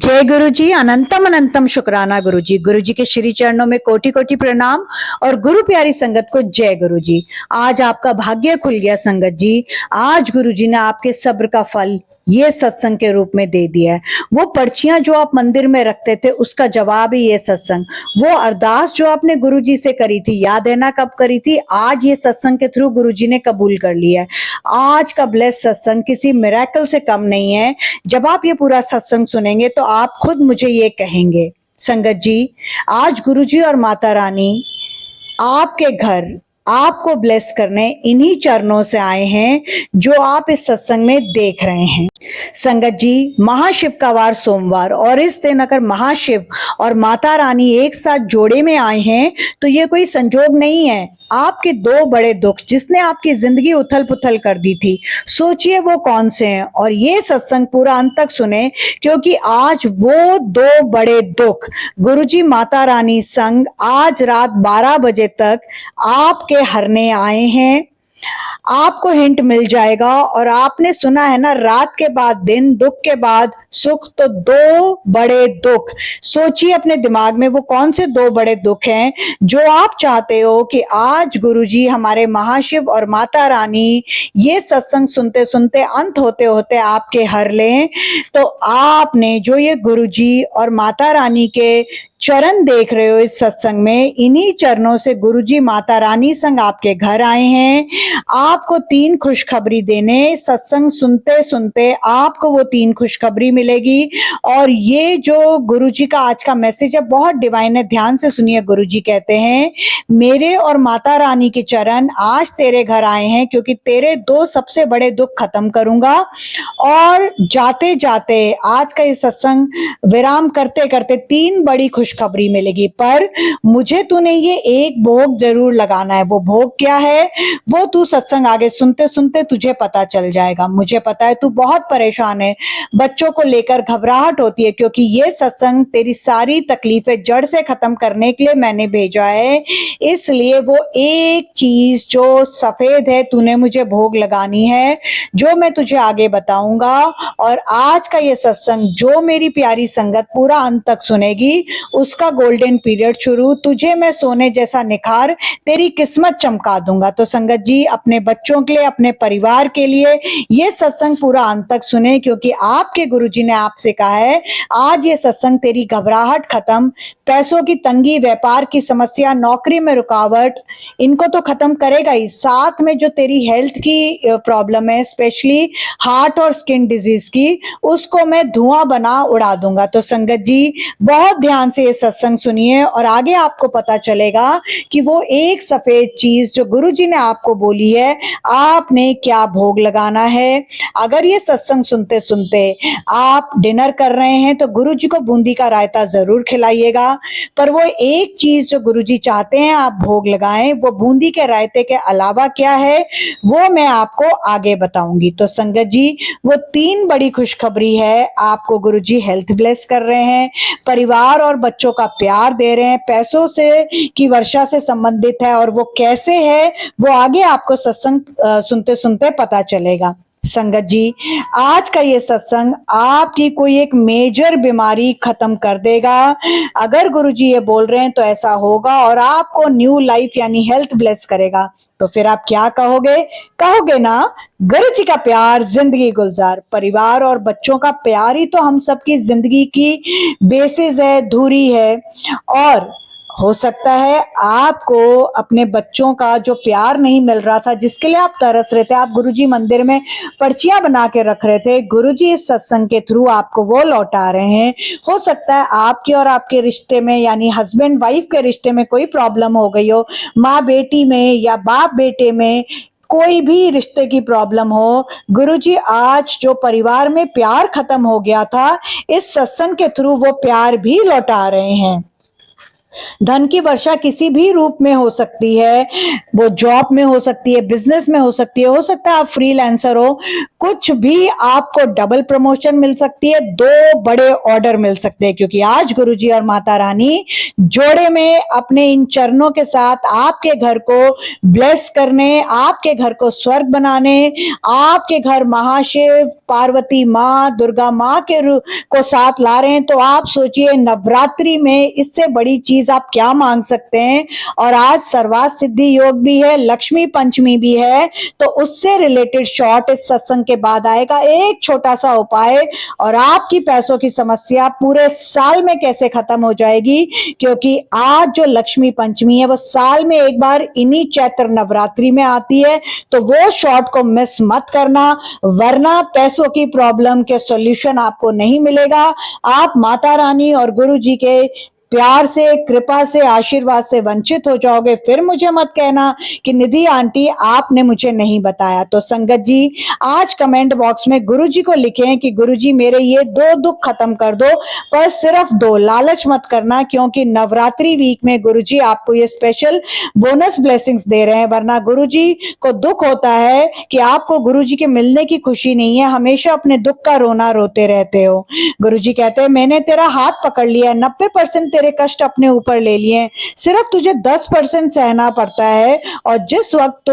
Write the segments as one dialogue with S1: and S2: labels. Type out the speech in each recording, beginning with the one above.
S1: जय गुरु जी। अनंतम अनंतम शुक्राना गुरु जी। गुरु जी के श्री चरणों में कोटि कोटि प्रणाम और गुरु प्यारी संगत को जय गुरु जी। आज आपका भाग्य खुल गया संगत जी। आज गुरु जी ने आपके सब्र का फल ये सत्संग के रूप में दे दिया है। वो पर्चियां जो आप मंदिर में रखते थे उसका जवाब ही ये सत्संग। वो अरदास जो आपने गुरु जी से करी थी, याद है ना कब करी थी, आज ये सत्संग के थ्रू गुरु जी ने कबूल कर लिया है। आज का ब्लेस सत्संग किसी मिरेकल से कम नहीं है। जब आप ये पूरा सत्संग सुनेंगे तो आप खुद मुझे ये कहेंगे संगत जी, आज गुरु जी और माता रानी आपके घर आपको ब्लेस करने इन्हीं चरणों से आए हैं जो आप इस सत्संग में देख रहे हैं। संगत जी, महाशिव का वार सोमवार और इस दिन अगर महाशिव और माता रानी एक साथ जोड़े में आए हैं तो ये कोई संजोग नहीं है। आपके दो बड़े दुख जिसने आपकी जिंदगी उथल पुथल कर दी थी, सोचिए वो कौन से हैं और ये सत्संग पूरा अंत तक सुने, क्योंकि आज वो दो बड़े दुख गुरुजी माता रानी संग आज रात 12 बजे तक आपके हरने आए हैं। आपको हिंट मिल जाएगा। और आपने सुना है ना, रात के बाद दिन, दुख के बाद सुख, तो दो बड़े दुख सोचिए अपने दिमाग में वो कौन से दो बड़े दुख हैं जो आप चाहते हो कि आज गुरुजी हमारे महाशिव और माता रानी ये सत्संग सुनते सुनते अंत होते होते आपके हर लें। तो आपने जो ये गुरुजी और माता रानी के चरण देख रहे हो इस सत्संग में, इन्हीं चरणों से गुरुजी माता रानी संग आपके घर आए हैं आपको 3 खुशखबरी देने। सत्संग सुनते सुनते आपको वो 3 खुशखबरी मिलेगी। और ये जो गुरुजी का आज का मैसेज है बहुत डिवाइन है, ध्यान से सुनिए। गुरुजी कहते हैं, मेरे और माता रानी के चरण आज तेरे घर आए हैं क्योंकि तेरे 2 सबसे बड़े दुख खत्म करूंगा। और जाते जाते आज का ये सत्संग विराम करते करते 3 बड़ी खुशखबरी मिलेगी। पर मुझे तूने ये एक भोग जरूर लगाना है। वो भोग क्या है वो तू सत्संग आगे सुनते सुनते तुझे पता चल जाएगा। मुझे पता है तू बहुत परेशान है, बच्चों को लेकर घबराहट होती है, क्योंकि ये सत्संग तेरी सारी तकलीफें जड़ से खत्म करने के लिए मैंने भेजा है। इसलिए वो एक चीज जो सफेद है तूने मुझे भोग लगानी है, जो मैं तुझे आगे बताऊंगा। और आज का ये सत्संग जो मेरी प्यारी संगत पूरा अंत तक सुनेगी उसका गोल्डन पीरियड शुरू, तुझे मैं सोने जैसा निखार, तेरी किस्मत चमका दूंगा। तो संगत जी, अपने बच्चों के लिए, अपने परिवार के लिए ये सत्संग पूरा अंत तक सुने, क्योंकि आपके गुरुजी ने आपसे कहा है आज ये सत्संग तेरी घबराहट खत्म, पैसों की तंगी, व्यापार की समस्या, नौकरी में रुकावट, इनको तो खत्म करेगा ही, साथ में जो तेरी हेल्थ की प्रॉब्लम है, स्पेशली हार्ट और स्किन डिजीज की, उसको मैं धुआं बना उड़ा दूंगा। तो संगत जी, बहुत ध्यान से ये सत्संग सुनिए और आगे आपको पता चलेगा कि वो एक सफेद चीज जो गुरुजी ने आपको बोली है आपने क्या भोग लगाना है। अगर ये सत्संग सुनते सुनते आप डिनर कर रहे हैं तो गुरुजी को बूंदी का रायता जरूर खिलाइएगा। पर वो एक चीज जो गुरुजी चाहते हैं आप भोग लगाएं, वो बूंदी के रायते के अलावा क्या है वो मैं आपको आगे बताऊंगी। तो संगत जी, वो 3 बड़ी खुशखबरी है। आपको गुरुजी हेल्थ ब्लेस कर रहे हैं, परिवार और बच्चों का प्यार दे रहे हैं, पैसों से की वर्षा से संबंधित है, और वो कैसे है वो आगे आपको सत्संग सुनते सुनते पता चलेगा। संगत जी, आज का ये सत्संग आपकी कोई एक मेजर बीमारी खत्म कर देगा। अगर गुरुजी ये बोल रहे हैं तो ऐसा होगा और आपको न्यू लाइफ यानी हेल्थ ब्लेस करेगा। तो फिर आप क्या कहोगे? कहोगे ना, गुरुजी का प्यार जिंदगी गुलजार। परिवार और बच्चों का प्यार ही तो हम सबकी जिंदगी की बेसिस है, धुरी है। और हो सकता है आपको अपने बच्चों का जो प्यार नहीं मिल रहा था, जिसके लिए आप तरस रहे थे, आप गुरुजी मंदिर में पर्चियां बना के रख रहे थे, गुरुजी इस सत्संग के थ्रू आपको वो लौटा रहे हैं। हो सकता है आपके और आपके रिश्ते में यानी हस्बैंड वाइफ के रिश्ते में कोई प्रॉब्लम हो गई हो, माँ बेटी में या बाप बेटे में कोई भी रिश्ते की प्रॉब्लम हो। गुरुजी आज जो परिवार में प्यार खत्म हो गया था, इस सत्संग के थ्रू वो प्यार भी लौटा रहे हैं। धन की वर्षा किसी भी रूप में हो सकती है, वो जॉब में हो सकती है, बिजनेस में हो सकती है, हो सकता है आप फ्रीलांसर हो, कुछ भी आपको डबल प्रमोशन मिल सकती है, 2 बड़े ऑर्डर मिल सकते हैं, क्योंकि आज गुरुजी और माता रानी जोड़े में अपने इन चरणों के साथ आपके घर को ब्लेस करने, आपके घर को स्वर्ग बनाने, आपके घर महाशिव, पार्वती माँ, दुर्गा माँ के को साथ ला रहे हैं। तो आप सोचिए नवरात्रि में इससे बड़ी चीज आप क्या मांग सकते हैं। और आज सर्वार्थ सिद्धि योग भी है, लक्ष्मी पंचमी भी है, तो उससे रिलेटेड शॉर्ट इस सत्संग के बाद आएगा। एक छोटा सा उपाय और आपकी पैसों की समस्या पूरे साल में कैसे खत्म हो जाएगी, क्योंकि आज जो लक्ष्मी पंचमी है वो साल में एक बार इन्हीं चैत्र नवरात्रि में आती है। तो वो शॉर्ट को मिस मत करना, वरना पैसों की प्रॉब्लम के सॉल्यूशन आपको नहीं मिलेगा। आप माता रानी और गुरु जी के प्यार से, कृपा से, आशीर्वाद से वंचित हो जाओगे। फिर मुझे मत कहना कि निधि आंटी आपने मुझे नहीं बताया। तो संगत जी आज कमेंट बॉक्स में गुरुजी को लिखें कि गुरुजी मेरे ये 2 दुख खत्म कर दो, पर सिर्फ 2, लालच मत करना, क्योंकि नवरात्रि वीक में गुरुजी आपको ये स्पेशल बोनस ब्लेसिंग्स दे रहे हैं। वरना गुरुजी को दुख होता है कि आपको गुरुजी के मिलने की खुशी नहीं है, हमेशा अपने दुख का रोना रोते रहते हो। गुरुजी कहते हैं मैंने तेरा हाथ पकड़ लिया, 90% तेरे कष्ट अपने ऊपर ले लिए, सिर्फ तुझे 10% सहना पड़ता है। और जिस वक्त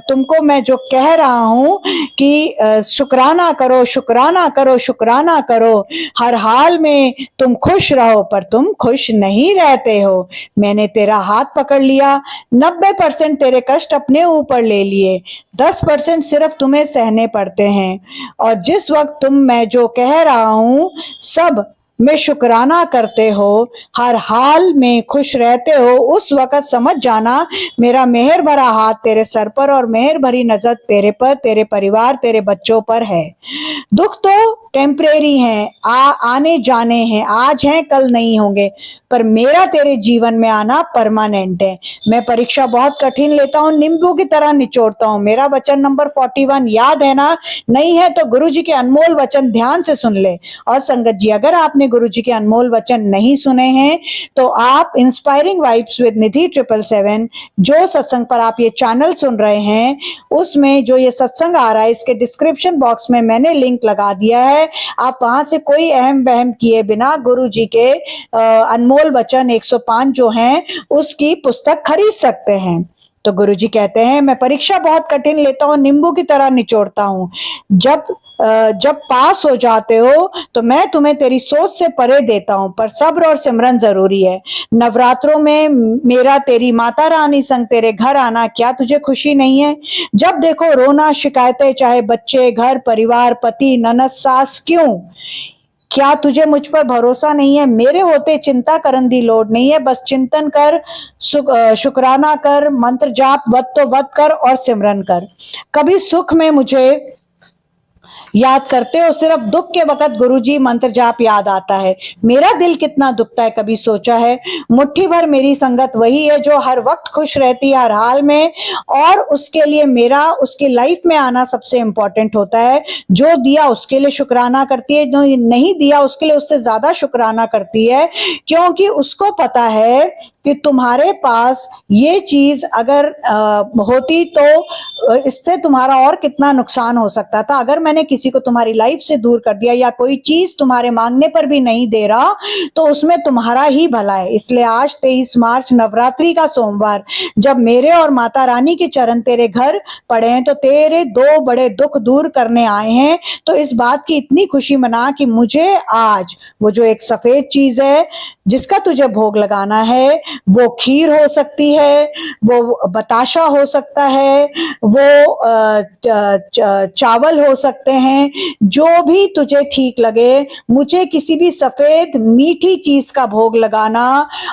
S1: तुमको मैं जो कह रहा हूं कि शुक्राना करो, शुक्राना करो, शुक्राना करो, हर हाल में तुम खुश रहो, पर तुम खुश नहीं रहते हो। मैंने तेरा हाथ पकड़ लिया, 90% तेरे कष्ट अपने ऊपर ले लिए, 10% सिर्फ तुम्हें सहने पड़ते हैं। और जिस वक्त मैं जो कह रहा हूं सब में शुक्राना करते हो, हर हाल में खुश रहते हो, उस वक्त समझ जाना मेरा मेहर भरा हाथ तेरे सर पर और मेहर भरी नजर तेरे पर, तेरे परिवार, तेरे बच्चों पर है। दुख तो टेम्परेरी हैं, आने जाने हैं, आज हैं कल नहीं होंगे, पर मेरा तेरे जीवन में आना परमानेंट है। मैं परीक्षा बहुत कठिन लेता हूँ, नींबू की तरह निचोड़ता हूँ। मेरा वचन नंबर 41 याद है ना? नहीं है तो गुरुजी के अनमोल वचन ध्यान से सुन ले। और संगत जी अगर आपने गुरुजी के अनमोल वचन नहीं सुने हैं तो आप इंस्पायरिंग वाइब्स विद निधि 777 जो सत्संग पर आप ये चैनल सुन रहे हैं, उसमें जो ये सत्संग आ रहा है इसके डिस्क्रिप्शन बॉक्स में मैंने लिंक लगा दिया है। आप वहां से कोई अहम वहम किए बिना गुरुजी के अनमोल वचन 105 जो हैं उसकी पुस्तक खरीद सकते हैं। तो गुरुजी कहते हैं मैं परीक्षा बहुत कठिन लेता हूँ, नींबू की तरह निचोड़ता हूँ। जब पास हो जाते हो तो मैं तुम्हें तेरी सोच से परे देता हूं, पर सब्र और सिमरन जरूरी है। नवरात्रों में मेरा तेरी माता रानी संग तेरे घर आना, क्या तुझे खुशी नहीं है? जब देखो रोना, शिकायतें, चाहे बच्चे, घर परिवार, पति, ननद, सास, क्यों? क्या तुझे मुझ पर भरोसा नहीं है? मेरे होते चिंता करन दी लोड नहीं है, बस चिंतन कर, शुक्राना कर, मंत्र जाप वत तो वत कर और सिमरन कर। कभी सुख में मुझे याद करते हो, सिर्फ दुख के वक्त गुरुजी मंत्र जाप याद आता है। मेरा दिल कितना दुखता है, कभी सोचा है? मुट्ठी भर मेरी संगत वही है जो हर वक्त खुश रहती है, हर हाल में, और उसके लिए मेरा उसकी लाइफ में आना सबसे इंपॉर्टेंट होता है। जो दिया उसके लिए शुक्राना करती है, जो नहीं दिया उसके लिए उससे ज्यादा शुक्राना करती है, क्योंकि उसको पता है कि तुम्हारे पास ये चीज अगर होती तो इससे तुम्हारा और कितना नुकसान हो सकता था। अगर मैंने किसी को तुम्हारी लाइफ से दूर कर दिया या कोई चीज तुम्हारे मांगने पर भी नहीं दे रहा तो उसमें तुम्हारा ही भला है। इसलिए आज 23 मार्च नवरात्रि का सोमवार जब मेरे और माता रानी के चरण तेरे घर पड़े हैं तो तेरे 2 बड़े दुख दूर करने आए हैं। तो इस बात की इतनी खुशी मना कि मुझे आज वो जो एक सफेद चीज है जिसका तुझे भोग लगाना है, वो खीर हो सकती है, वो बताशा हो सकता है, वो चावल हो सकते हैं, जो भी तुझे ठीक लगे, मुझे किसी भी सफेद मीठी चीज का भोग लगाना।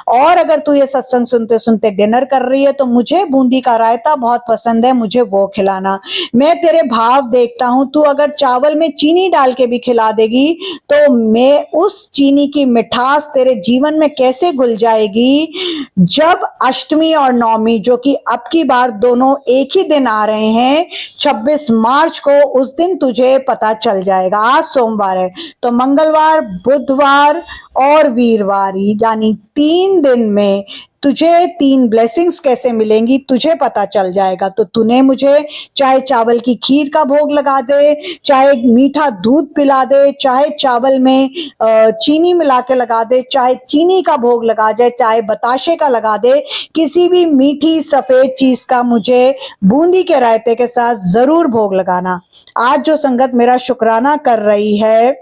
S1: और अगर तू ये सत्संग सुनते सुनते डिनर कर रही है तो मुझे बूंदी का रायता बहुत पसंद है, मुझे वो खिलाना। मैं तेरे भाव देखता हूं, तू अगर चावल में चीनी डाल के भी खिला देगी तो मैं उस चीनी की मिठास तेरे जीवन में कैसे घुल जाएगी। जब अष्टमी और नवमी जो कि अब की बार दोनों एक ही दिन आ रहे हैं, 26 मार्च को, उस दिन तुझे पता चल जाएगा। आज सोमवार है तो मंगलवार, बुधवार और वीरवार, यानी 3 दिन में तुझे 3 ब्लेसिंग्स कैसे मिलेंगी तुझे पता चल जाएगा। तो तूने मुझे चाहे चावल की खीर का भोग लगा दे, चाहे मीठा दूध पिला दे, चाहे चावल में चीनी मिला के लगा दे, चाहे चीनी का भोग लगा जाए, चाहे बताशे का लगा दे, किसी भी मीठी सफेद चीज का मुझे बूंदी के रायते के साथ जरूर भोग लगाना। आज जो संगत मेरा शुक्राना कर रही है,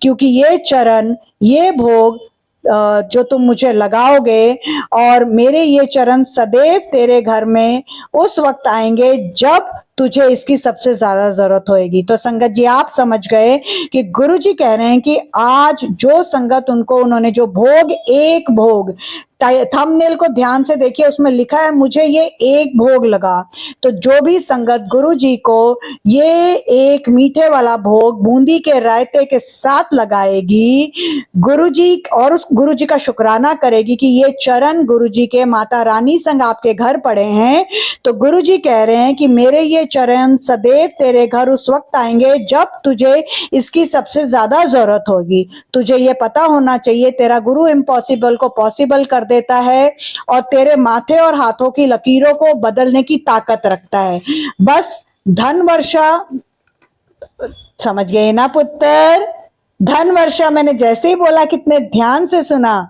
S1: क्योंकि ये चरण, ये भोग जो तुम मुझे लगाओगे, और मेरे ये चरण सदैव तेरे घर में उस वक्त आएंगे जब तुझे इसकी सबसे ज्यादा जरूरत होगी। तो संगत जी आप समझ गए कि गुरु जी कह रहे हैं कि आज जो संगत उनको, उन्होंने जो भोग, एक भोग, थंबनेल को ध्यान से देखिए, उसमें लिखा है मुझे ये एक भोग लगा। तो जो भी संगत गुरु जी को ये एक मीठे वाला भोग बूंदी के रायते के साथ लगाएगी गुरु जी, और उस गुरु जी का शुक्राना करेगी कि ये चरण गुरु जी के माता रानी संग आपके घर पड़े हैं, तो गुरु जी कह रहे हैं कि मेरे ये चरण सदैव तेरे घर उस वक्त आएंगे जब तुझे इसकी सबसे ज्यादा जरूरत होगी। तुझे ये पता होना चाहिए तेरा गुरु इम्पॉसिबल को पॉसिबल कर देता है और तेरे माथे और हाथों की लकीरों को बदलने की ताकत रखता है। बस धन वर्षा, समझ गए ना पुत्र? धन वर्षा मैंने जैसे ही बोला कितने ध्यान से सुना,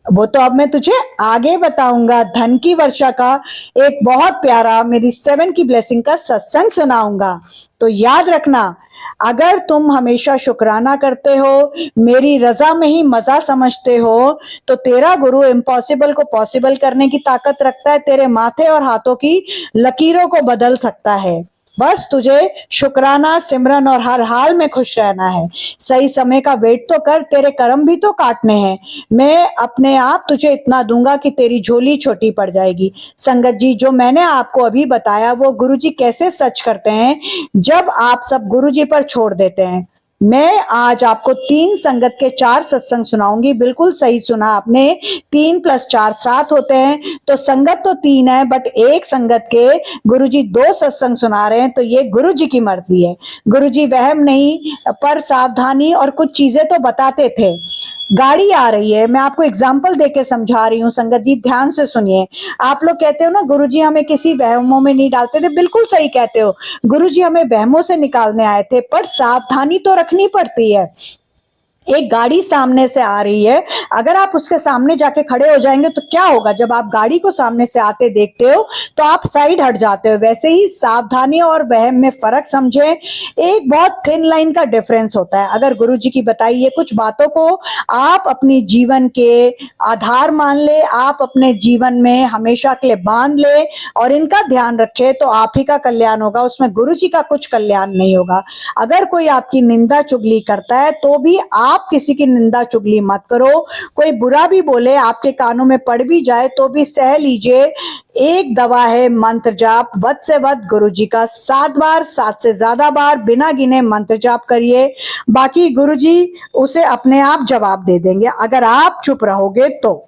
S1: वो तो अब मैं तुझे आगे बताऊंगा। धन की वर्षा का एक बहुत प्यारा मेरी 7 की ब्लेसिंग का सत्संग सुनाऊंगा। तो याद रखना, अगर तुम हमेशा शुक्राना करते हो, मेरी रजा में ही मजा समझते हो, तो तेरा गुरु इम्पॉसिबल को पॉसिबल करने की ताकत रखता है, तेरे माथे और हाथों की लकीरों को बदल सकता है। बस तुझे शुक्राना, सिमरन और हर हाल में खुश रहना है। सही समय का वेट तो कर, तेरे कर्म भी तो काटने हैं। मैं अपने आप तुझे इतना दूंगा कि तेरी झोली छोटी पड़ जाएगी। संगत जी, जो मैंने आपको अभी बताया वो गुरुजी कैसे सच करते हैं जब आप सब गुरुजी पर छोड़ देते हैं। मैं आज आपको 3 संगत के 4 सत्संग सुनाऊंगी। बिल्कुल सही सुना आपने, 3 + 4 7 होते हैं। तो संगत तो 3 है, बट एक संगत के गुरुजी 2 सत्संग सुना रहे हैं, तो ये गुरुजी की मर्जी है। गुरुजी वहम नहीं, पर सावधानी और कुछ चीजें तो बताते थे। गाड़ी आ रही है, मैं आपको एग्जाम्पल देके समझा रही हूँ। संगत जी ध्यान से सुनिए। आप लोग कहते हो ना गुरुजी हमें किसी वहमों में नहीं डालते थे, बिल्कुल सही कहते हो। गुरुजी हमें वहमों से निकालने आए थे, पर सावधानी तो रखनी पड़ती है। एक गाड़ी सामने से आ रही है, अगर आप उसके सामने जाके खड़े हो जाएंगे तो क्या होगा? जब आप गाड़ी को सामने से आते देखते हो तो आप साइड हट जाते हो। वैसे ही सावधानी और वहम में फर्क समझे, एक बहुत थिन लाइन का डिफरेंस होता है। अगर गुरुजी की बताई ये कुछ बातों को आप अपनी जीवन के आधार मान ले, आप अपने जीवन में हमेशा के लिए बांध ले और इनका ध्यान रखे, तो आप ही का कल्याण होगा, उसमें गुरुजी का कुछ कल्याण नहीं होगा। अगर कोई आपकी निंदा चुगली करता है तो भी आप किसी की निंदा चुगली मत करो। कोई बुरा भी बोले, आपके कानों में पड़ भी जाए तो भी सह लीजिए। एक दवा है मंत्र जाप, वध से वध गुरुजी का 7 बार, 7 से ज्यादा बार बिना गिने मंत्र जाप करिए। बाकी गुरुजी उसे अपने आप जवाब दे देंगे अगर आप चुप रहोगे तो।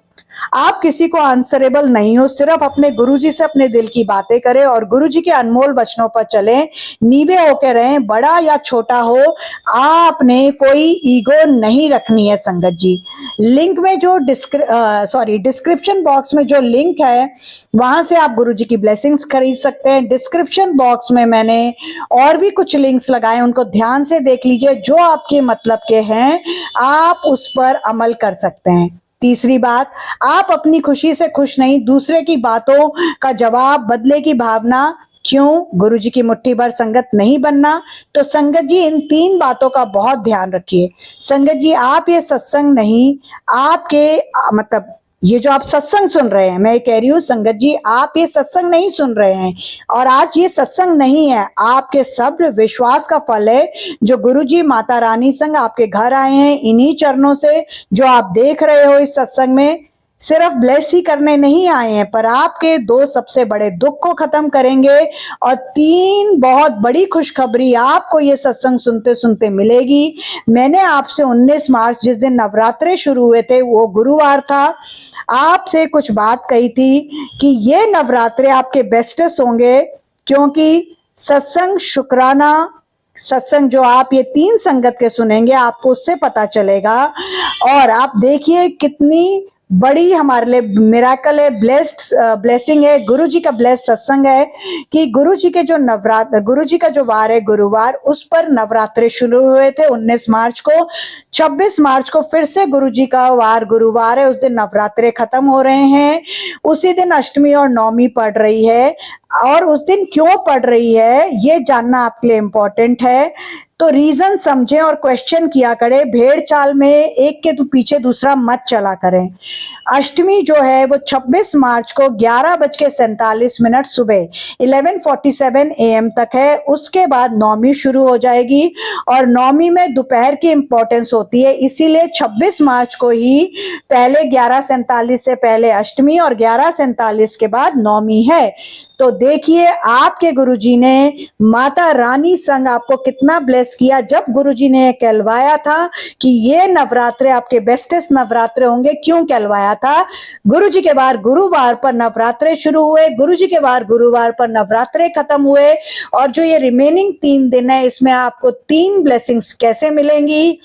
S1: आप किसी को आंसरेबल नहीं हो, सिर्फ अपने गुरुजी से अपने दिल की बातें करें और गुरुजी के अनमोल वचनों पर चलें। नीवे होकर रहें, बड़ा या छोटा हो, आपने कोई ईगो नहीं रखनी है। संगत जी, लिंक में जो डिस्क्रिप्शन बॉक्स में जो लिंक है वहां से आप गुरुजी की ब्लेसिंग्स खरीद सकते हैं। डिस्क्रिप्शन बॉक्स में मैंने और भी कुछ लिंक्स लगाए, उनको ध्यान से देख लीजिए। जो आपके मतलब के हैं आप उस पर अमल कर सकते हैं। तीसरी बात, आप अपनी खुशी से खुश नहीं, दूसरे की बातों का जवाब, बदले की भावना क्यों? गुरुजी की मुट्ठी भर संगत नहीं बनना। तो संगत जी इन 3 बातों का बहुत ध्यान रखिए। संगत जी, आप ये सत्संग नहीं, आपके मतलब ये जो आप सत्संग सुन रहे हैं, मैं कह रही हूँ संगत जी आप ये सत्संग नहीं सुन रहे हैं, और आज ये सत्संग नहीं है, आपके सब्र विश्वास का फल है जो गुरुजी माता रानी संग आपके घर आए हैं। इन्हीं चरणों से जो आप देख रहे हो इस सत्संग में सिर्फ ब्लेस ही करने नहीं आए हैं, पर आपके 2 सबसे बड़े दुख को खत्म करेंगे और 3 बहुत बड़ी खुशखबरी आपको ये सत्संग सुनते सुनते मिलेगी। मैंने आपसे 19 मार्च जिस दिन नवरात्रे शुरू हुए थे, वो गुरुवार था, आपसे कुछ बात कही थी कि ये नवरात्रे आपके बेस्टेस्ट होंगे, क्योंकि सत्संग, शुक्राना, सत्संग जो आप ये 3 संगत के सुनेंगे आपको उससे पता चलेगा। और आप देखिए कितनी बड़ी हमारे लिए मिराकल है, ब्लेसिंग है, गुरु जी का ब्लेस सत्संग है कि गुरु जी के जो गुरु जी का जो वार है गुरुवार, उस पर नवरात्रे शुरू हुए थे 19 मार्च को। 26 मार्च को फिर से गुरु जी का वार गुरुवार है, उस दिन नवरात्रे खत्म हो रहे हैं। उसी दिन अष्टमी और नवमी पड़ रही है, और उस दिन क्यों पड़ रही है ये जानना आपके लिए इम्पोर्टेंट है। तो रीजन समझें और क्वेश्चन किया करें, भेड़ चाल में एक के पीछे दूसरा मत चला करें। अष्टमी जो है वो 26 मार्च को 11:47 सुबह 11:47 AM तक है। उसके बाद नवमी शुरू हो जाएगी, और नवमी में दोपहर की इंपॉर्टेंस होती है, इसीलिए 26 मार्च को ही पहले 11:47 से पहले अष्टमी और 11:47 के बाद नवमी है। तो देखिए आपके गुरुजी ने माता रानी संग आपको कितना ब्लेस किया। जब गुरुजी ने कहलवाया था कि ये नवरात्रे आपके बेस्टेस्ट नवरात्रे होंगे, क्यों कहलवाया था? गुरुजी के बार गुरुवार पर नवरात्रे शुरू हुए, गुरुजी के बार गुरुवार पर नवरात्रे खत्म हुए, और जो ये रिमेनिंग 3 दिन है इसमें आपको 3 ब्लेसिंग्स कैसे मिलेंगी,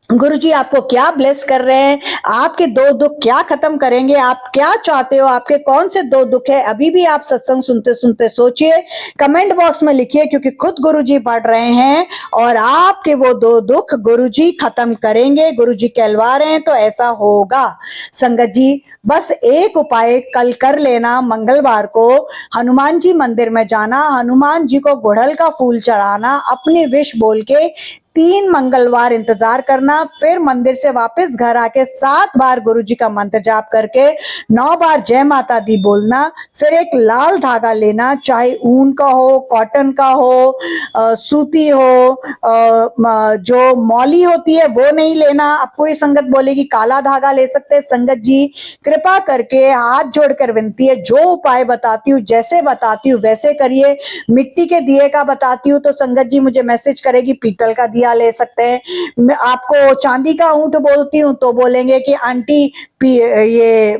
S1: गुरुजी आपको क्या ब्लेस कर रहे हैं, आपके 2 दुख क्या खत्म करेंगे, आप क्या चाहते हो, आपके कौन से 2 दुख है, अभी भी आप सत्संग सुनते सुनते सोचिए, कमेंट बॉक्स में लिखिए, क्योंकि खुद गुरुजी पढ़ रहे हैं और आपके वो 2 दुख गुरुजी खत्म करेंगे। गुरुजी कहलवा रहे हैं तो ऐसा होगा। संगत जी बस एक उपाय कल कर लेना, मंगलवार को हनुमान जी मंदिर में जाना, हनुमान जी को गुड़हल का फूल चढ़ाना, अपनी विश बोल के 3 मंगलवार इंतजार करना, फिर मंदिर से वापस घर आके 7 बार गुरु जी का मंत्र जाप करके 9 बार जय माता दी बोलना, फिर एक लाल धागा लेना, चाहे ऊन का हो, कॉटन का हो, सूती हो, जो मौली होती है वो नहीं लेना। अब कोई संगत बोलेगी काला धागा ले सकते हैं। संगत जी कृपा करके हाथ जोड़कर विनती है, जो उपाय बताती हूँ, जैसे बताती हूँ वैसे करिए। मिट्टी के दिए का बताती हूँ तो संगत जी मुझे मैसेज करेगी पीतल का दिया ले सकते हैं। मैं आपको चांदी का ऊंट बोलती हूँ तो बोलेंगे कि आंटी ये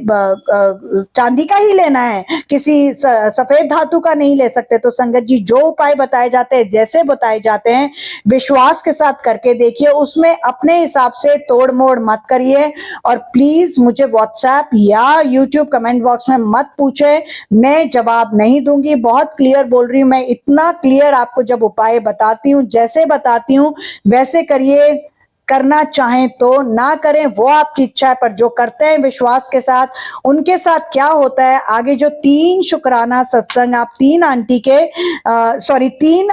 S1: चांदी का ही लेना है, किसी सफेद धातु का नहीं ले सकते। तो संगत जी जो उपाय बताए जाते हैं, जैसे बताए जाते हैं, विश्वास के साथ करके देखिए, उसमें अपने हिसाब से तोड़ मोड़ मत करिए। और प्लीज मुझे व्हाट्सएप या यूट्यूब कमेंट बॉक्स में मत पूछे, मैं जवाब नहीं दूंगी। बहुत क्लियर बोल रही हूँ मैं, इतना क्लियर आपको जब उपाय बताती हूँ, जैसे बताती हूँ वैसे करिए। करना चाहें तो ना करें, वो आपकी इच्छा है, पर जो करते हैं विश्वास के साथ, उनके साथ क्या होता है, आगे जो 3 शुक्राना सत्संग आप 3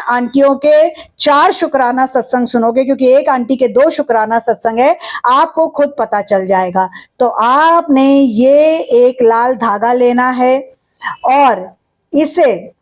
S1: आंटियों के 4 शुक्राना सत्संग सुनोगे, क्योंकि एक आंटी के 2 शुक्राना सत्संग है, आपको खुद पता चल जाएगा। तो आपने ये एक लाल धागा लेना है और इसे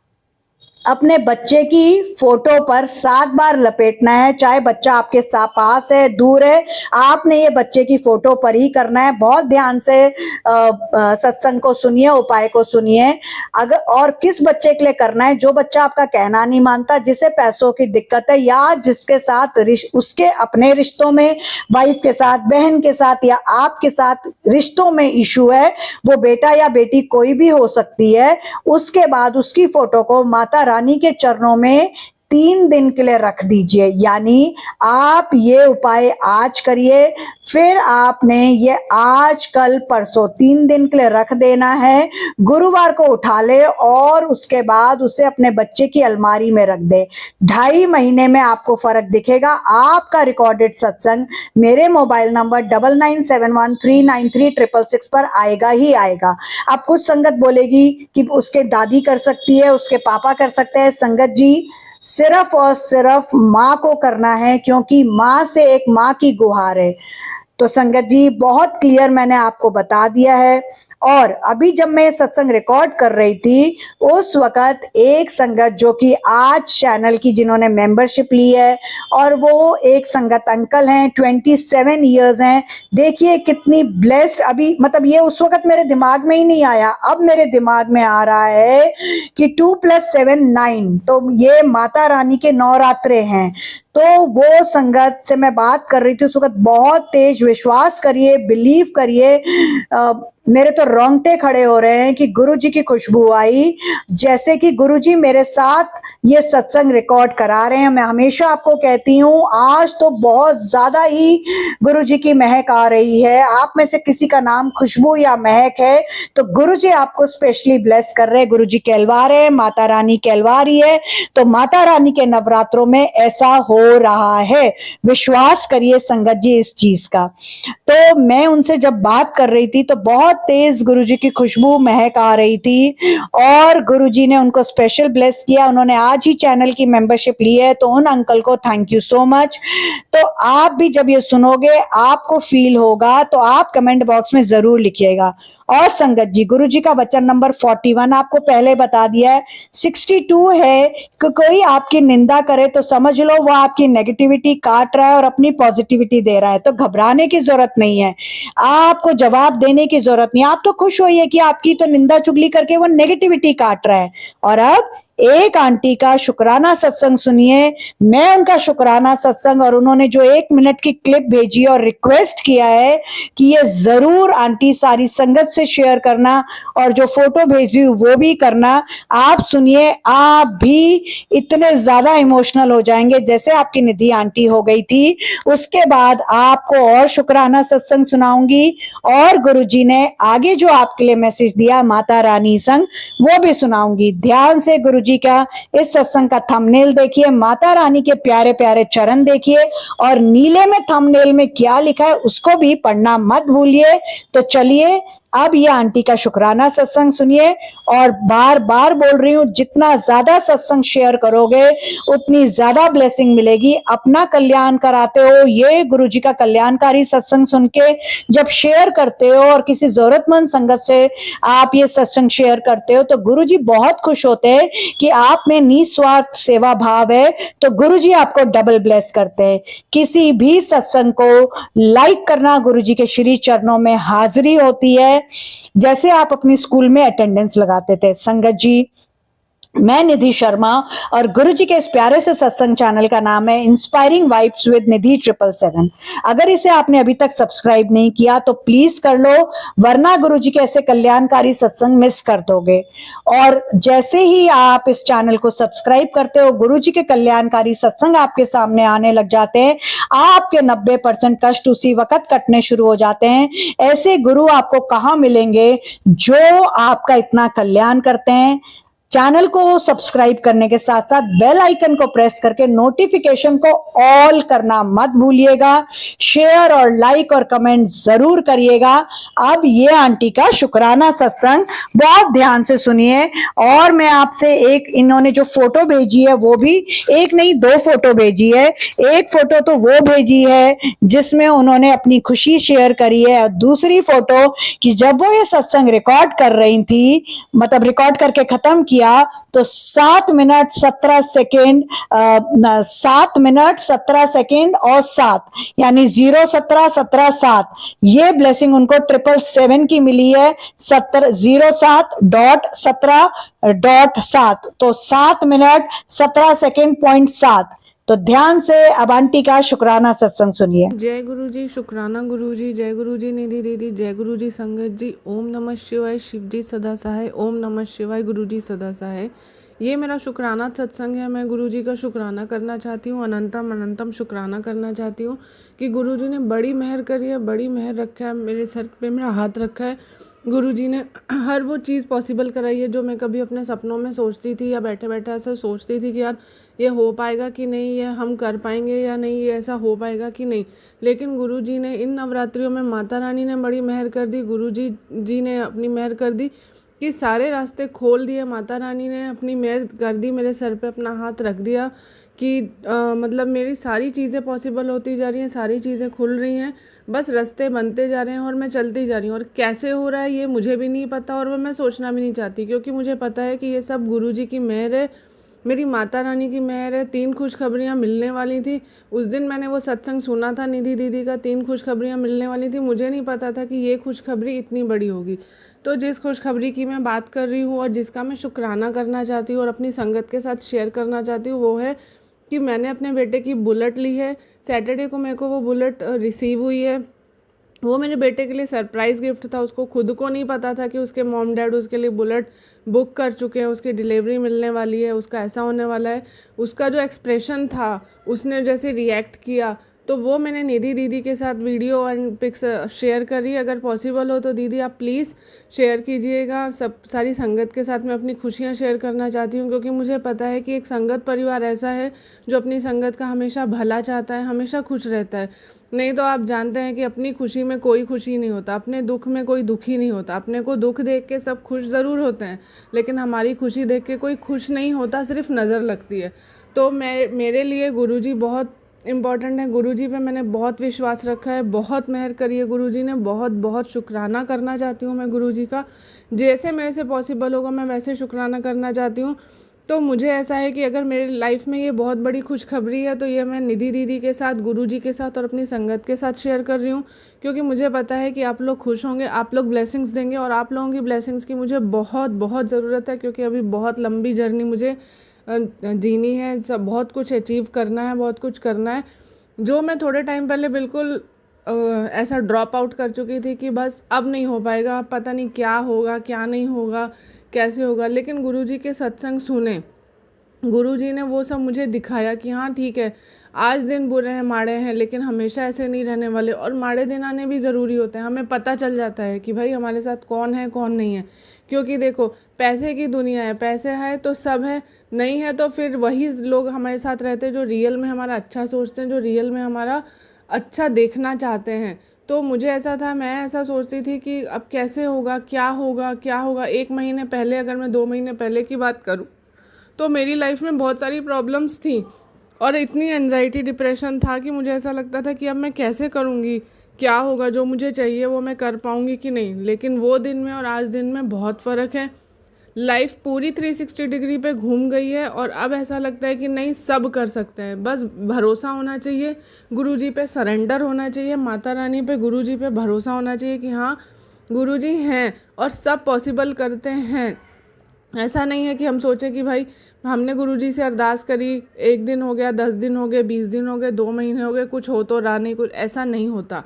S1: अपने बच्चे की फोटो पर 7 बार लपेटना है, चाहे बच्चा आपके पास है दूर है, आपने ये बच्चे की फोटो पर ही करना है। बहुत ध्यान से सत्संग को सुनिए, उपाय को सुनिए। अगर और किस बच्चे के लिए करना है, जो बच्चा आपका कहना नहीं मानता, जिसे पैसों की दिक्कत है, या जिसके साथ उसके अपने रिश्तों में, वाइफ के साथ, बहन के साथ, या आपके साथ रिश्तों में इशू है, वो बेटा या बेटी कोई भी हो सकती है। उसके बाद उसकी फोटो को माता रानी के चरणों में 3 दिन के लिए रख दीजिए। यानी आप ये उपाय आज करिए, फिर आपने ये आज कल परसों 3 दिन के लिए रख देना है। गुरुवार को उठा ले और उसके बाद उसे अपने बच्चे की अलमारी में रख दे। 2.5 महीने में आपको फर्क दिखेगा। आपका रिकॉर्डेड सत्संग मेरे मोबाइल नंबर 9971393666 पर आएगा ही आएगा। अब कुछ संगत बोलेगी कि उसके दादी कर सकती है, उसके पापा कर सकते हैं। संगत जी सिर्फ और सिर्फ माँ को करना है, क्योंकि माँ से एक माँ की गुहार है। तो संगत जी बहुत क्लियर मैंने आपको बता दिया है। और अभी जब मैं सत्संग रिकॉर्ड कर रही थी, उस वक्त एक संगत जो कि आज चैनल की जिन्होंने मेंबरशिप ली है, और वो एक संगत अंकल हैं, 27 इयर्स हैं। देखिए कितनी ब्लेस्ड, अभी मतलब ये उस वक्त मेरे दिमाग में ही नहीं आया, अब मेरे दिमाग में आ रहा है कि 2 + 7 9, तो ये माता रानी के नवरात्रे हैं। तो वो संगत से मैं बात कर रही थी उस वक्त, बहुत तेज विश्वास करिए, बिलीव करिए, मेरे तो रोंगटे खड़े हो रहे हैं कि गुरुजी की खुशबू आई, जैसे कि गुरुजी मेरे साथ ये सत्संग रिकॉर्ड करा रहे हैं। मैं हमेशा आपको कहती हूँ, आज तो बहुत ज्यादा ही गुरुजी की महक आ रही है। आप में से किसी का नाम खुशबू या महक है तो गुरुजी आपको स्पेशली ब्लेस कर रहे हैं। गुरुजी कहलवा रहे हैं, माता रानी कहलवा रही है, तो माता रानी के नवरात्रों में ऐसा हो रहा है। विश्वास करिए संगत जी इस चीज का। तो मैं उनसे जब बात कर रही थी तो बहुत तेज गुरुजी की खुशबू महक आ रही थी और गुरुजी ने उनको स्पेशल ब्लेस किया। उन्होंने आज ही चैनल की मेंबरशिप ली है, तो उन अंकल को थैंक यू सो मच। तो आप भी जब ये सुनोगे आपको फील होगा तो आप कमेंट बॉक्स में जरूर लिखिएगा। और संगत जी, गुरुजी का वचन नंबर 41 आपको पहले बता दिया है। 62 है कि कोई आपकी निंदा करे तो समझ लो वो आपकी नेगेटिविटी काट रहा है और अपनी पॉजिटिविटी दे रहा है, तो घबराने की जरूरत नहीं है, आपको जवाब देने की जरूरत नहीं। आप तो खुश होइए कि आपकी तो निंदा चुगली करके वो नेगेटिविटी काट रहा है। और अब एक आंटी का शुक्राना सत्संग सुनिए, मैं उनका शुक्राना सत्संग, और उन्होंने जो 1 मिनट की क्लिप भेजी और रिक्वेस्ट किया है कि ये जरूर आंटी सारी संगत से शेयर करना और जो फोटो भेजी वो भी करना। आप सुनिए, आप भी इतने ज्यादा इमोशनल हो जाएंगे जैसे आपकी निधि आंटी हो गई थी। उसके बाद आपको और शुक्राना सत्संग सुनाऊंगी और गुरुजी ने आगे जो आपके लिए मैसेज दिया माता रानी संग वो भी सुनाऊंगी। ध्यान से गुरुजी का इस सत्संग का थंबनेल देखिए, माता रानी के प्यारे प्यारे चरण देखिए और नीले में थंबनेल में क्या लिखा है उसको भी पढ़ना मत भूलिए। तो चलिए अब ये आंटी का शुक्राना सत्संग सुनिए। और बार बार बोल रही हूं, जितना ज्यादा सत्संग शेयर करोगे उतनी ज्यादा ब्लेसिंग मिलेगी। अपना कल्याण कराते हो, ये गुरुजी का कल्याणकारी सत्संग सुन के जब शेयर करते हो और किसी जरूरतमंद संगत से आप ये सत्संग शेयर करते हो तो गुरुजी बहुत खुश होते हैं कि आप में निस्वार्थ सेवा भाव है, तो गुरुजी आपको डबल ब्लेस करते हैं। किसी भी सत्संग को लाइक करना गुरुजी के श्री चरणों में हाजिरी होती है, जैसे आप अपनी स्कूल में अटेंडेंस लगाते थे। संगत जी, मैं निधि शर्मा और गुरुजी के इस प्यारे से सत्संग चैनल का नाम है इंस्पायरिंग वाइब्स विद निधि 777। अगर इसे आपने अभी तक सब्सक्राइब नहीं किया तो प्लीज कर लो, वरना गुरुजी के ऐसे कल्याणकारी सत्संग मिस कर दोगे। और जैसे ही आप इस चैनल को सब्सक्राइब करते हो, गुरुजी के कल्याणकारी सत्संग आपके सामने आने लग जाते हैं। आपके 90% कष्ट उसी वक्त कटने शुरू हो जाते हैं। ऐसे गुरु आपको कहाँ मिलेंगे जो आपका इतना कल्याण करते हैं। चैनल को सब्सक्राइब करने के साथ साथ बेल आइकन को प्रेस करके नोटिफिकेशन को ऑल करना मत भूलिएगा। शेयर और लाइक और कमेंट जरूर करिएगा। अब ये आंटी का शुक्राना सत्संग बहुत ध्यान से सुनिए। और मैं आपसे एक, इन्होंने जो फोटो भेजी है वो भी एक नहीं 2 फोटो भेजी है। एक फोटो तो वो भेजी है जिसमें उन्होंने अपनी खुशी शेयर करी है, और दूसरी फोटो कि जब वो ये सत्संग रिकॉर्ड कर रही थी, मतलब रिकॉर्ड करके खत्म किया तो 7 मिनट 17 सेकेंड 7 मिनट 17 सेकेंड और 7 यानी 0 17 17 7 ये ब्लेसिंग उनको 777 की मिली है। 07.17.7 तो 7 मिनट 17 सेकेंड पॉइंट 7। तो ध्यान से अब आंटी का शुक्राना सत्संग सुनिए।
S2: जय गुरु जी, शुक्राना गुरु जी, जय गुरु जी निधि दीदी, जय गुरु जी संगत जी। ओम नमः शिवाय, शिव जी सदा सहाय। ओम नमः शिवाय, गुरु जी सदा सहाय। ये मेरा शुक्राना सत्संग है। मैं गुरु जी का शुक्राना करना चाहती हूँ, अनंतम अनंतम शुक्राना करना चाहती हूँ कि गुरु जी ने बड़ी मेहर करी है, बड़ी मेहर रखा है, मेरे सर पे मेरा हाथ रखा है। गुरु जी ने हर वो चीज़ पॉसिबल कराई है जो मैं कभी अपने सपनों में सोचती थी या बैठे बैठे ऐसे सोचती थी कि यार ये हो पाएगा कि नहीं, ये हम कर पाएंगे या नहीं, ये ऐसा हो पाएगा कि नहीं। लेकिन गुरु जी ने इन नवरात्रियों में माता रानी ने बड़ी मेहर कर दी, गुरु जी ने अपनी मेहर कर दी कि सारे रास्ते खोल दिए। माता रानी ने अपनी मेहर कर दी, मेरे सर पे अपना हाथ रख दिया कि मतलब मेरी सारी चीज़ें पॉसिबल होती जा रही हैं, सारी चीज़ें खुल रही हैं, बस रास्ते बनते जा रहे हैं और मैं चलती जा रही हूँ। और कैसे हो रहा है ये मुझे भी नहीं पता और मैं सोचना भी नहीं चाहती, क्योंकि मुझे पता है कि ये सब गुरु जी की मेहर है, मेरी माता रानी की मेहर है। 3 खुशखबरियाँ मिलने वाली थी उस दिन, मैंने वो सत्संग सुना था निधि दीदी का, 3 खुशखबरियाँ मिलने वाली थी। मुझे नहीं पता था कि ये खुशखबरी इतनी बड़ी होगी। तो जिस खुशखबरी की मैं बात कर रही हूँ और जिसका मैं शुक्राना करना चाहती हूँ और अपनी संगत के साथ शेयर करना चाहती हूँ वो है कि मैंने अपने बेटे की बुलेट ली है। सैटरडे को मेरे को वो बुलेट रिसीव हुई है। वो मेरे बेटे के लिए सरप्राइज़ गिफ्ट था। उसको खुद को नहीं पता था कि उसके मॉम डैड उसके लिए बुलेट बुक कर चुके हैं, उसकी डिलीवरी मिलने वाली है, उसका ऐसा होने वाला है। उसका जो एक्सप्रेशन था, उसने जैसे रिएक्ट किया, तो वो मैंने निधि दीदी के साथ वीडियो और पिक्स शेयर करी। अगर पॉसिबल हो तो दीदी आप प्लीज़ शेयर कीजिएगा। सब सारी संगत के साथ मैं अपनी खुशियाँ शेयर करना चाहती हूँ, क्योंकि मुझे पता है कि एक संगत परिवार ऐसा है जो अपनी संगत का हमेशा भला चाहता है, हमेशा खुश रहता है। नहीं तो आप जानते हैं कि अपनी खुशी में कोई खुशी नहीं होता, अपने दुख में कोई दुखी नहीं होता। अपने को दुख देख के सब खुश ज़रूर होते हैं, लेकिन हमारी खुशी देख के कोई खुश नहीं होता, सिर्फ नज़र लगती है। तो मेरे लिए गुरुजी बहुत इम्पॉर्टेंट है। गुरुजी पे मैंने बहुत विश्वास रखा है, बहुत मेहर करी है गुरुजी ने। बहुत बहुत शुक्राना करना चाहती हूँ मैं गुरुजी का। जैसे मेरे से पॉसिबल होगा मैं वैसे शुक्राना करना चाहती हूँ। तो मुझे ऐसा है कि अगर मेरे लाइफ में ये बहुत बड़ी खुशखबरी है, तो ये मैं निधि दीदी के साथ, गुरुजी के साथ और अपनी संगत के साथ शेयर कर रही हूँ, क्योंकि मुझे पता है कि आप लोग खुश होंगे, आप लोग ब्लेसिंग्स देंगे, और आप लोगों की ब्लेसिंग्स की मुझे बहुत बहुत ज़रूरत है, क्योंकि अभी बहुत लंबी जर्नी मुझे जीनी है। सब बहुत कुछ अचीव करना है, बहुत कुछ करना है, जो मैं थोड़े टाइम पहले बिल्कुल ऐसा ड्रॉप आउट कर चुकी थी कि बस अब नहीं हो पाएगा, पता नहीं क्या होगा, क्या नहीं होगा, कैसे होगा। लेकिन गुरुजी के सत्संग सुने, गुरुजी ने वो सब मुझे दिखाया कि हाँ ठीक है, आज दिन बुरे हैं, माड़े हैं, लेकिन हमेशा ऐसे नहीं रहने वाले, और माड़े दिन आने भी ज़रूरी होते हैं। हमें पता चल जाता है कि भाई हमारे साथ कौन है कौन नहीं है। क्योंकि देखो, पैसे की दुनिया है, पैसे है तो सब है, नहीं है तो फिर वही लोग हमारे साथ रहते हैं जो रियल में हमारा अच्छा सोचते हैं, जो रियल में हमारा अच्छा देखना चाहते हैं। तो मुझे ऐसा था, मैं ऐसा सोचती थी कि अब कैसे होगा, क्या होगा, क्या होगा। 1 महीने पहले, अगर मैं 2 महीने पहले की बात करूँ, तो मेरी लाइफ में बहुत सारी प्रॉब्लम्स थी, और इतनी एनजाइटी, डिप्रेशन था कि मुझे ऐसा लगता था कि अब मैं कैसे करूँगी, क्या होगा, जो मुझे चाहिए वो मैं कर पाऊँगी कि नहीं। लेकिन वो दिन में और आज दिन में बहुत फ़र्क है। लाइफ पूरी 360 डिग्री पे घूम गई है, और अब ऐसा लगता है कि नहीं, सब कर सकते हैं। बस भरोसा होना चाहिए, गुरुजी पे सरेंडर होना चाहिए, माता रानी पे, गुरुजी पे भरोसा होना चाहिए कि हाँ गुरुजी हैं और सब पॉसिबल करते हैं। ऐसा नहीं है कि हम सोचें कि भाई हमने गुरुजी से अरदास करी, 1 दिन हो गया, 10 दिन हो गए, 20 दिन हो गए, 2 महीने हो गए, कुछ हो तो रहा नहीं, कुछ ऐसा नहीं होता।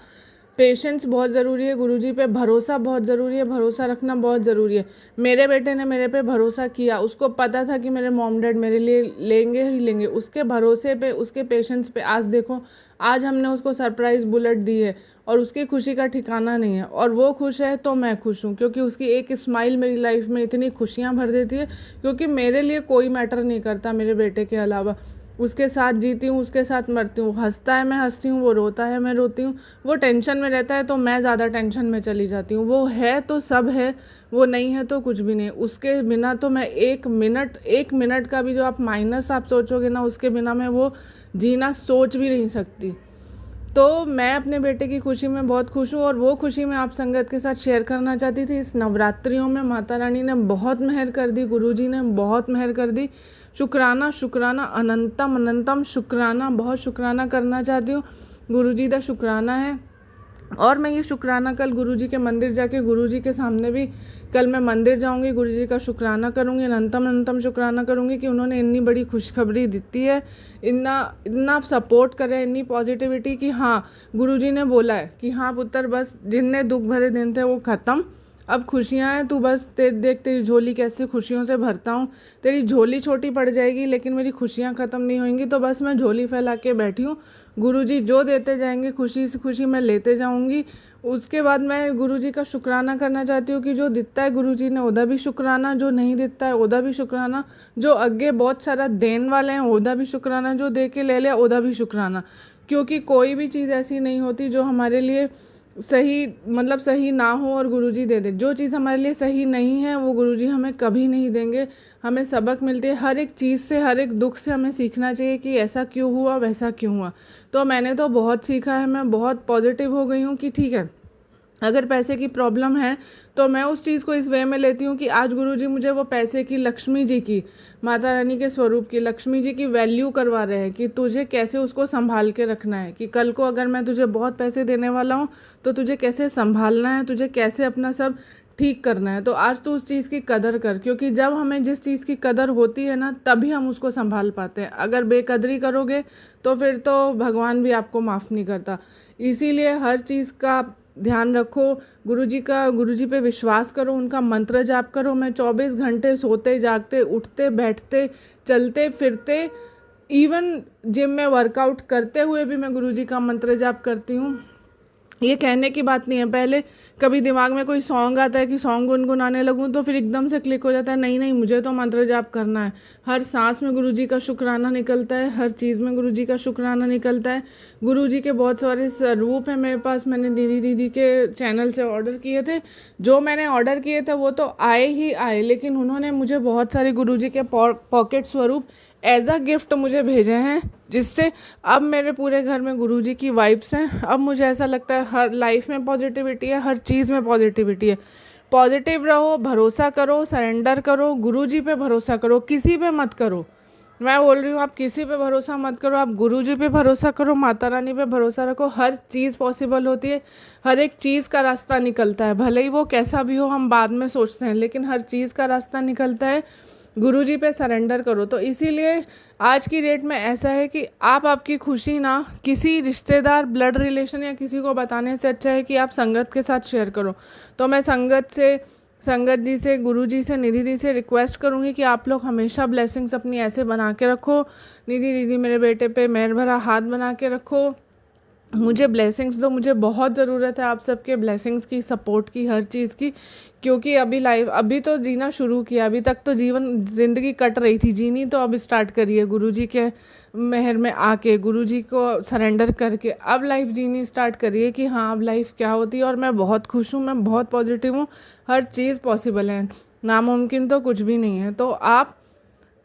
S2: पेशेंस बहुत ज़रूरी है, गुरुजी पे भरोसा बहुत ज़रूरी है, भरोसा रखना बहुत ज़रूरी है। मेरे बेटे ने मेरे पे भरोसा किया, उसको पता था कि मेरे मॉम डैड मेरे लिए लेंगे ही लेंगे। उसके भरोसे पे, उसके पेशेंस पे आज देखो, आज हमने उसको सरप्राइज़ बुलेट दी है, और उसकी खुशी का ठिकाना नहीं है। और वो खुश है तो मैं खुश हूँ, क्योंकि उसकी एक स्माइल मेरी लाइफ में इतनी खुशियाँ भर देती है। क्योंकि मेरे लिए कोई मैटर नहीं करता मेरे बेटे के अलावा। उसके साथ जीती हूँ, उसके साथ मरती हूँ। हंसता है मैं हंसती हूँ, वो रोता है मैं रोती हूँ, वो टेंशन में रहता है तो मैं ज़्यादा टेंशन में चली जाती हूँ। वो है तो सब है, वो नहीं है तो कुछ भी नहीं। उसके बिना तो मैं 1 मिनट का भी जो आप माइनस आप सोचोगे ना, उसके बिना मैं वो जीना सोच भी नहीं सकती। तो मैं अपने बेटे की खुशी में बहुत खुश हूँ, और वो खुशी मैं आप संगत के साथ शेयर करना चाहती थी। इस नवरात्रियों में माता रानी ने बहुत मेहर कर दी, गुरुजी ने बहुत मेहर कर दी। शुक्राना, शुक्राना, अनंतम अनंतम शुक्राना, बहुत शुक्राना करना चाहती हूँ। गुरुजी का शुक्राना है। और मैं ये शुक्राना कल गुरुजी के मंदिर जाके, गुरुजी के सामने भी कल मैं मंदिर जाऊंगी, गुरुजी का शुक्राना करूंगी, अनंतम अनंतम शुक्राना करूंगी कि उन्होंने इतनी बड़ी खुशखबरी दी है, इतना इतना सपोर्ट करे, इतनी पॉजिटिविटी कि हाँ गुरुजी ने बोला है कि हाँ पुत्र, बस जितने दुख भरे दिन थे वो ख़त्म, अब खुशियाँ हैं, तू बस देख तेरी झोली कैसे खुशियों से भरता हूँ। तेरी झोली छोटी पड़ जाएगी लेकिन मेरी खुशियाँ ख़त्म नहीं होंगी, तो बस मैं झोली फैला के बैठी हूँ। गुरुजी जो देते जाएंगे खुशी से खुशी मैं लेते जाऊँगी। उसके बाद मैं गुरुजी का शुक्राना करना चाहती हूँ कि जो दिता है गुरुजी ने ओदा भी शुक्राना, जो नहीं दिता है ओदा भी शुक्राना, जो अगे बहुत सारा देन वाले हैं ओदा भी शुक्राना, जो दे के ले लिया ओदा भी शुक्राना। क्योंकि कोई भी चीज़ ऐसी नहीं होती जो हमारे लिए सही, मतलब सही ना हो और गुरुजी दे दे। जो चीज़ हमारे लिए सही नहीं है वो गुरुजी हमें कभी नहीं देंगे। हमें सबक मिलते हैं हर एक चीज़ से, हर एक दुख से हमें सीखना चाहिए कि ऐसा क्यों हुआ, वैसा क्यों हुआ। तो मैंने तो बहुत सीखा है, मैं बहुत पॉजिटिव हो गई हूँ कि ठीक है, अगर पैसे की प्रॉब्लम है तो मैं उस चीज़ को इस वे में लेती हूँ कि आज गुरुजी मुझे वो पैसे की, लक्ष्मी जी की, माता रानी के स्वरूप की, लक्ष्मी जी की वैल्यू करवा रहे हैं कि तुझे कैसे उसको संभाल के रखना है। कि कल को अगर मैं तुझे बहुत पैसे देने वाला हूँ तो तुझे कैसे संभालना है, तुझे कैसे अपना सब ठीक करना है। तो आज तो उस चीज़ की कदर कर, क्योंकि जब हमें जिस चीज़ की कदर होती है ना तभी हम उसको संभाल पाते हैं। अगर बेकदरी करोगे तो फिर तो भगवान भी आपको माफ़ नहीं करता। इसीलिए हर चीज़ का ध्यान रखो, गुरुजी पे विश्वास करो, उनका मंत्र जाप करो। मैं 24 घंटे सोते जागते उठते बैठते चलते फिरते इवन जिम में वर्कआउट करते हुए भी मैं गुरुजी का मंत्र जाप करती हूँ। ये कहने की बात नहीं है। पहले कभी दिमाग में कोई सॉन्ग आता है कि सॉन्ग गुनगुनाने लगूं तो फिर एकदम से क्लिक हो जाता है, नहीं नहीं मुझे तो मंत्र जाप करना है। हर सांस में गुरुजी का शुक्राना निकलता है, हर चीज़ में गुरुजी का शुक्राना निकलता है। गुरुजी के बहुत सारे स्वरूप हैं मेरे पास, मैंने दीदी के चैनल से ऑर्डर किए थे। जो मैंने ऑर्डर किए थे वो तो आए ही आए, लेकिन उन्होंने मुझे बहुत सारे गुरुजी के पॉकेट स्वरूप एज अ गिफ्ट मुझे भेजे हैं, जिससे अब मेरे पूरे घर में गुरुजी की वाइब्स हैं। अब मुझे ऐसा लगता है हर लाइफ में पॉजिटिविटी है, हर चीज़ में पॉजिटिविटी है। पॉजिटिव रहो, भरोसा करो, सरेंडर करो, गुरुजी पे भरोसा करो, किसी पे मत करो। मैं बोल रही हूँ आप किसी पे भरोसा मत करो, आप गुरुजी पे भरोसा करो, माता रानी पे भरोसा रखो। हर चीज़ पॉसिबल होती है, हर एक चीज़ का रास्ता निकलता है, भले ही वो कैसा भी हो हम बाद में सोचते हैं, लेकिन हर चीज़ का रास्ता निकलता है। गुरुजी पे सरेंडर करो। तो इसीलिए आज की डेट में ऐसा है कि आप आपकी खुशी ना किसी रिश्तेदार, ब्लड रिलेशन या किसी को बताने से अच्छा है कि आप संगत के साथ शेयर करो। तो मैं संगत जी से, गुरुजी से, निधि दी से रिक्वेस्ट करूँगी कि आप लोग हमेशा ब्लेसिंग्स अपनी ऐसे बना के रखो। निधि दीदी मेरे बेटे पे मेहर भरा हाथ बना के रखो, मुझे ब्लेसिंग्स दो, मुझे बहुत ज़रूरत है आप सबके ब्लेसिंग्स की, सपोर्ट की, हर चीज़ की। क्योंकि अभी तो जीना शुरू किया, अभी तक तो ज़िंदगी कट रही थी, जीनी तो अब स्टार्ट करी है गुरुजी के मेहर में आके, गुरुजी को सरेंडर करके अब लाइफ जीनी स्टार्ट करिए कि हाँ अब लाइफ क्या होती है। और मैं बहुत खुश हूँ, मैं बहुत पॉजिटिव हूँ, हर चीज़ पॉसिबल है, नामुमकिन तो कुछ भी नहीं है। तो आप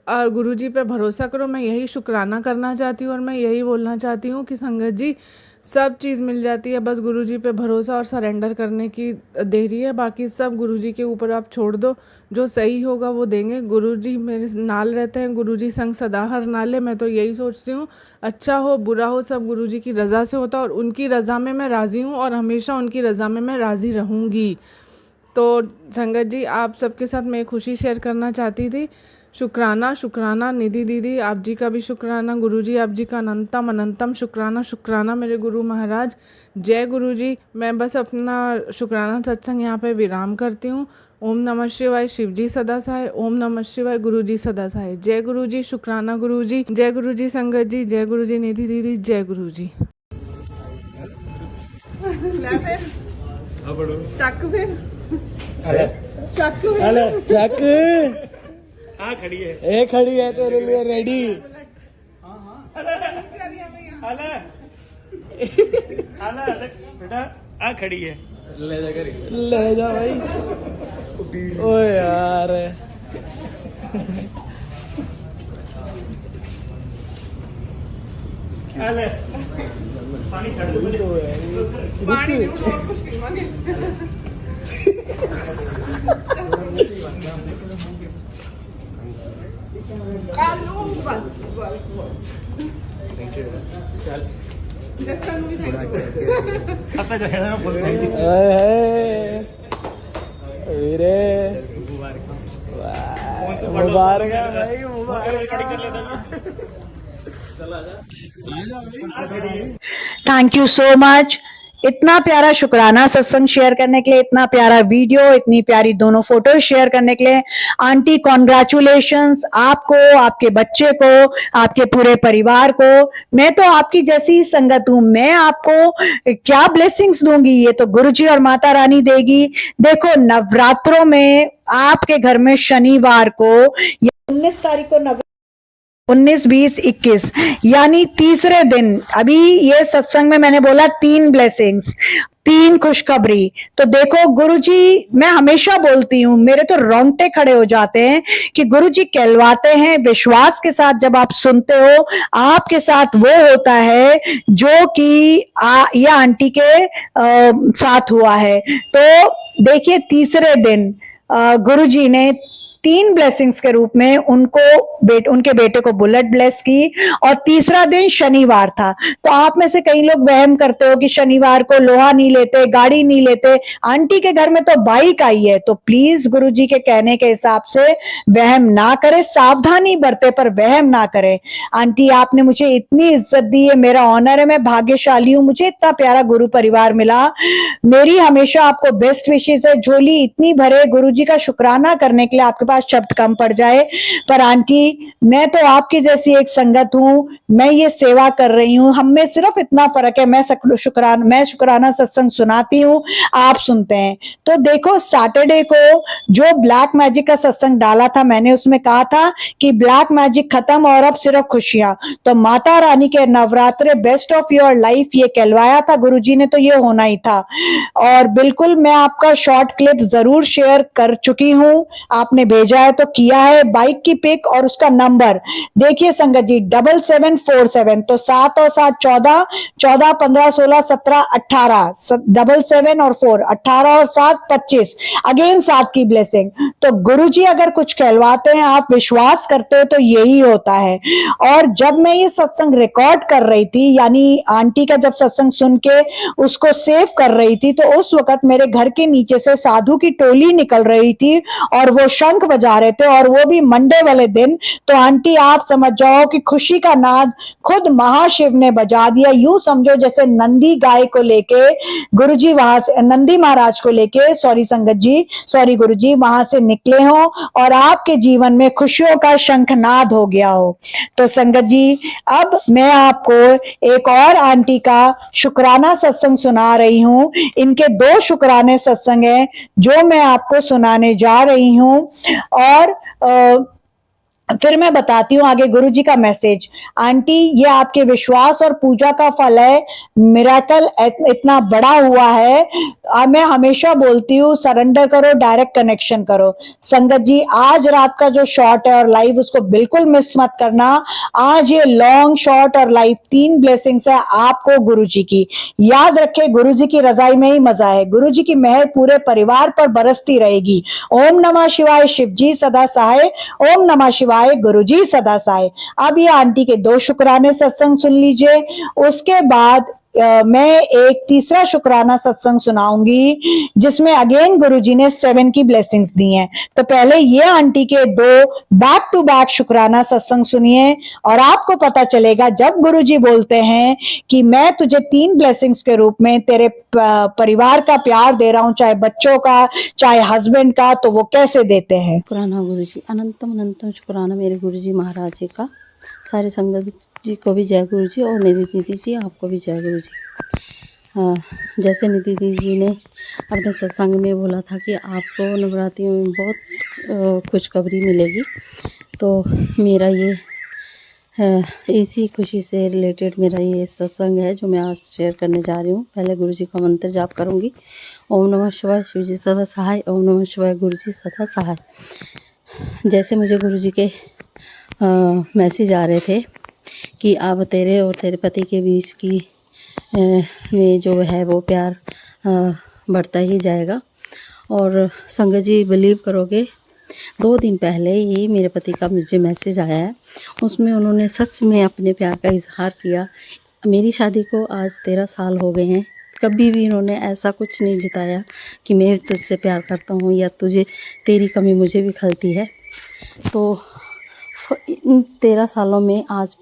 S2: गुरुजी पे भरोसा करो। मैं यही शुक्राना करना चाहती हूँ और मैं यही बोलना चाहती हूँ कि संगत जी सब चीज़ मिल जाती है, बस गुरुजी पे भरोसा और सरेंडर करने की देरी है। बाकी सब गुरुजी के ऊपर आप छोड़ दो, जो सही होगा वो देंगे। गुरुजी मेरे नाल रहते हैं, गुरुजी संग सदा हर नाले। मैं तो यही सोचती हूँ अच्छा हो बुरा हो सब गुरुजी की रज़ा से होता है, और उनकी रज़ा में मैं राज़ी हूँ और हमेशा उनकी रज़ा में मैं राज़ी रहूँगी। तो संगत जी आप सबके साथ मैं खुशी शेयर करना चाहती थी। शुक्राना निधि दीदी, आप जी का भी शुक्राना, गुरुजी आप जी का अनंतम अनंतम शुक्राना मेरे गुरु महाराज। जय गुरुजी। मैं बस अपना शुक्राना सत्संग यहाँ पे विराम करती हूँ। ओम नमः शिवाय, शिवजी सदा सहाय। ओम नमः शिवाय, गुरुजी सदा सहाय। जय गुरुजी, शुक्राना गुरुजी। जय गुरुजी संगत जी, जय गुरुजी निधि दीदी, जय गुरुजी।
S3: चक खड़ी है, ए खड़ी है तेरे लिए रेडी। बेटा आ खड़ी है, ले जा भाई। ओ यार पानी छड़ दो मुझे, पानी नहीं और कुछ पीवांगे। मुबारक भाई,
S1: थैंक यू सो मच। इतना प्यारा शुक्राना सत्संग शेयर करने के लिए, इतना प्यारा वीडियो, इतनी प्यारी दोनों फोटो शेयर करने के लिए आंटी कॉन्ग्रेचुलेशंस आपको, आपके बच्चे को, आपके पूरे परिवार को। मैं तो आपकी जैसी संगत हूं, मैं आपको क्या ब्लेसिंग्स दूंगी, ये तो गुरुजी और माता रानी देगी। देखो नवरात्रों में आपके घर में शनिवार को 19 तारीख को 19, 20, 21 यानी तीसरे दिन, अभी ये सत्संग में मैंने बोला 3 ब्लेसिंग्स, 3 खुशखबरी। तो देखो गुरुजी, मैं हमेशा बोलती हूँ, मेरे तो रोंगटे खड़े हो जाते हैं कि गुरुजी कहलवाते हैं। विश्वास के साथ जब आप सुनते हो, आपके साथ वो होता है जो कि ये आंटी के साथ हुआ है। तो देखिए तीसरे दिन गुरुजी ने 3 ब्लेसिंग्स के रूप में उनको उनके बेटे को बुलेट ब्लेस की। और तीसरा दिन शनिवार था। तो आप में से कई लोग वहम करते हो कि शनिवार को लोहा नहीं लेते, गाड़ी नहीं लेते। आंटी के घर में तो बाइक आई है। तो प्लीज गुरुजी के कहने के हिसाब से वहम ना करे, सावधानी बरते पर वहम ना करे। आंटी आपने मुझे इतनी इज्जत दी है, मेरा ऑनर है, मैं भाग्यशाली हूं, मुझे इतना प्यारा गुरु परिवार मिला। मेरी हमेशा आपको बेस्ट विशेष है। झोली इतनी भरे, गुरुजी का शुक्राना करने के लिए आपके पास शब्द कम पड़ जाए। पर आंटी मैं तो आपकी जैसी एक संगत हूं, मैं ये सेवा कर रही हूं, हम में सिर्फ इतना फर्क है, मैं शुक्राना सत्संग सुनाती हूँ, आप सुनते हैं। तो देखो सैटरडे को जो ब्लैक मैजिक का सत्संग डाला था, मैंने उसमें कहा था कि ब्लैक मैजिक खत्म और अब सिर्फ खुशियां। तो माता रानी के नवरात्रे बेस्ट ऑफ योर लाइफ ये कहलवाया था गुरुजी ने, तो ये होना ही था। और बिल्कुल मैं आपका शॉर्ट क्लिप जरूर शेयर कर चुकी हूं, आपने भेजा है तो किया है। बाइक की पिक और उसका नंबर देखिए संगत जी, 7747। तो 7 और 7 14, 14 15 16 17 18, 77 और 4 18 और 7 25, अगेन 7 की ब्लेसिंग। तो गुरुजी अगर कुछ कहलवाते हैं, आप विश्वास करते हो तो यही होता है। और जब मैं ये सत्संग रिकॉर्ड कर रही थी, यानी आंटी का जब सत्संग सुन के उसको सेव कर रही थी, तो उस वक्त मेरे घर के नीचे से साधु की टोली निकल रही थी और वो शंख बजा रहे थे, और वो भी मंडे वाले दिन। तो आंटी आप समझ जाओ कि खुशी का नाद खुद महाशिव ने बजा दिया। यूं समझो जैसे नंदी गाय को लेके गुरुजी वहां से, नंदी महाराज को लेके, सॉरी संगत जी, सॉरी गुरुजी, वहां से निकले हो और आपके जीवन में खुशियों का शंखनाद हो गया हो। तो संगत जी अब मैं आपको एक और आंटी का शुक्राना सत्संग सुना रही हूं। इनके 2 शुक्राने सत्संग हैं जो मैं आपको सुनाने जा रही हूं। और फिर मैं बताती हूँ आगे गुरुजी का मैसेज। आंटी ये आपके विश्वास और पूजा का फल है। मिरेकल इतना बड़ा हुआ है। मैं हमेशा बोलती हूँ सरेंडर करो, डायरेक्ट कनेक्शन करो। संगत जी आज रात का जो शॉट है और लाइव, उसको बिल्कुल मिस मत करना। आज ये लॉन्ग शॉट और लाइव 3 ब्लेसिंग्स है आपको गुरुजी की। याद रखे गुरुजी की रजाई में ही मजा है। गुरुजी की मेहर पूरे परिवार पर बरसती रहेगी। ओम नमः शिवाय, शिव जी सदा सहाय। ओम नमः शिवाय, गुरुजी सदा सहाय। अब ये आंटी के 2 शुक्राने सत्संग सुन लीजिए। उसके बाद मैं एक तीसरा शुक्राना सत्संग सुनाऊंगी जिसमें अगेन गुरुजी ने 7 की ब्लेसिंग्स दी हैं। तो पहले ये आंटी के 2 बैक टू बैक शुक्राना सत्संग सुनिए और आपको पता चलेगा जब गुरुजी बोलते हैं कि मैं तुझे 3 ब्लेसिंग्स के रूप में तेरे परिवार का प्यार दे रहा हूं, चाहे बच्चों का, चाहे हस्बैंड का, तो वो कैसे देते हैं।
S4: शुक्राना गुरुजी, अनंतम अनंतम शुक्राना मेरे गुरुजी महाराज जी का। सारे संगत जी को भी जय गुरुजी और निधि दीदी जी आपको भी जय गुरुजी। जैसे निधि दीदी जी ने अपने सत्संग में बोला था कि आपको नवरात्रि में बहुत खुशखबरी मिलेगी, तो मेरा ये इसी खुशी से रिलेटेड मेरा ये सत्संग है जो मैं आज शेयर करने जा रही हूँ। पहले गुरुजी का मंत्र जाप करूँगी। ओम नमः शिवाय, शिव जी सदा सहाय। ओम नमः शिवाय, गुरुजी सदा सहाय। जैसे मुझे गुरुजी के मैसेज आ रहे थे कि अब तेरे और तेरे पति के बीच की में जो है वो प्यार बढ़ता ही जाएगा। और संगत जी बिलीव करोगे, 2 दिन पहले ही मेरे पति का मुझे मैसेज आया है। उसमें उन्होंने सच में अपने प्यार का इजहार किया। मेरी शादी को आज 13 साल हो गए हैं। कभी भी इन्होंने ऐसा कुछ नहीं जताया कि मैं तुझसे प्यार करता हूँ या तुझे तेरी कमी मुझे भी खलती है। तो इन 13 सालों में आज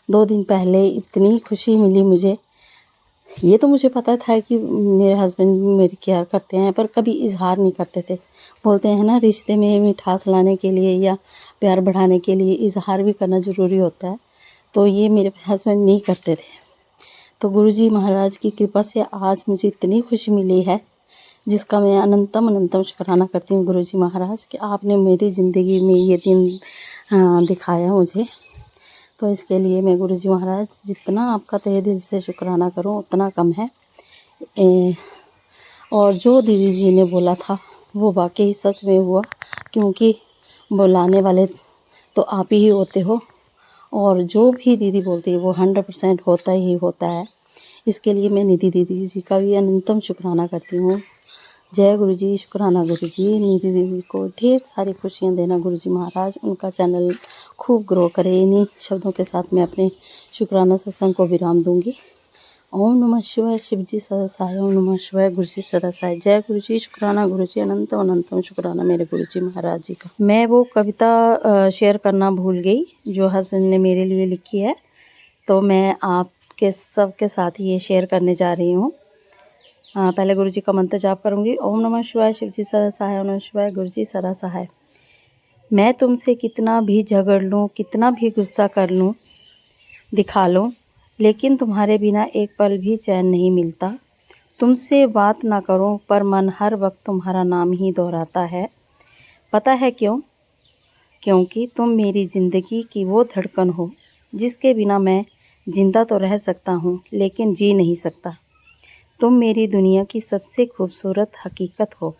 S4: 2 दिन पहले इतनी खुशी मिली मुझे। ये तो मुझे पता था कि मेरे हस्बैंड मेरी केयर करते हैं, पर कभी इजहार नहीं करते थे। बोलते हैं ना, रिश्ते में मिठास लाने के लिए या प्यार बढ़ाने के लिए इजहार भी करना ज़रूरी होता है। तो ये मेरे हस्बैंड नहीं करते थे। तो गुरुजी महाराज की कृपा से आज मुझे इतनी खुशी मिली है जिसका मैं अनंतम अनंतम शुक्राना करती हूँ गुरुजी महाराज कि आपने मेरी ज़िंदगी में ये दिन दिखाया मुझे। तो इसके लिए मैं गुरुजी महाराज जितना आपका तहे दिल से शुक्राना करूं उतना कम है। और जो दीदी जी ने बोला था वो वाकई सच में हुआ, क्योंकि बुलाने वाले तो आप ही होते हो और जो भी दीदी बोलती है वो 100% होता ही होता है। इसके लिए मैं निधि दीदी जी का भी अनंतम शुक्राना करती हूँ जय गुरु जी, शुक्राना गुरु जी। निधि दीदी को ढेर सारी खुशियाँ देना गुरु जी महाराज, उनका चैनल खूब ग्रो करे। इन्हीं शब्दों के साथ मैं अपने शुक्राना सत्संग को विराम दूंगी। ओम नमः शिवाय, शिव जी सदा सहाय। ओम नमः शिवाय, गुरु जी सदा सहाय। जय गुरु जी, शुक्राना गुरु जी, अनंतम अनंतम शुक्राना मेरे गुरु जी महाराज जी का। मैं वो कविता शेयर करना भूल गई जो हस्बैंड ने मेरे लिए लिखी है, तो मैं आपके सबके साथ ये शेयर करने जा रही हूँ। पहले गुरु जी का मंत्र जाप करूँगी। ओम नमः शिवाय, शिव जी सदा सहाय। ओम नमः शिवाय, गुरु जी सदा सहाय। मैं तुमसे कितना भी झगड़ लूँ, कितना भी गुस्सा कर लूँ, दिखा लूँ, लेकिन तुम्हारे बिना एक पल भी चैन नहीं मिलता। तुमसे बात ना करूं पर मन हर वक्त तुम्हारा नाम ही दोहराता है। पता है क्यों? क्योंकि तुम मेरी ज़िंदगी की वो धड़कन हो जिसके बिना मैं जिंदा तो रह सकता हूँ लेकिन जी नहीं सकता। तुम मेरी दुनिया की सबसे खूबसूरत हकीकत हो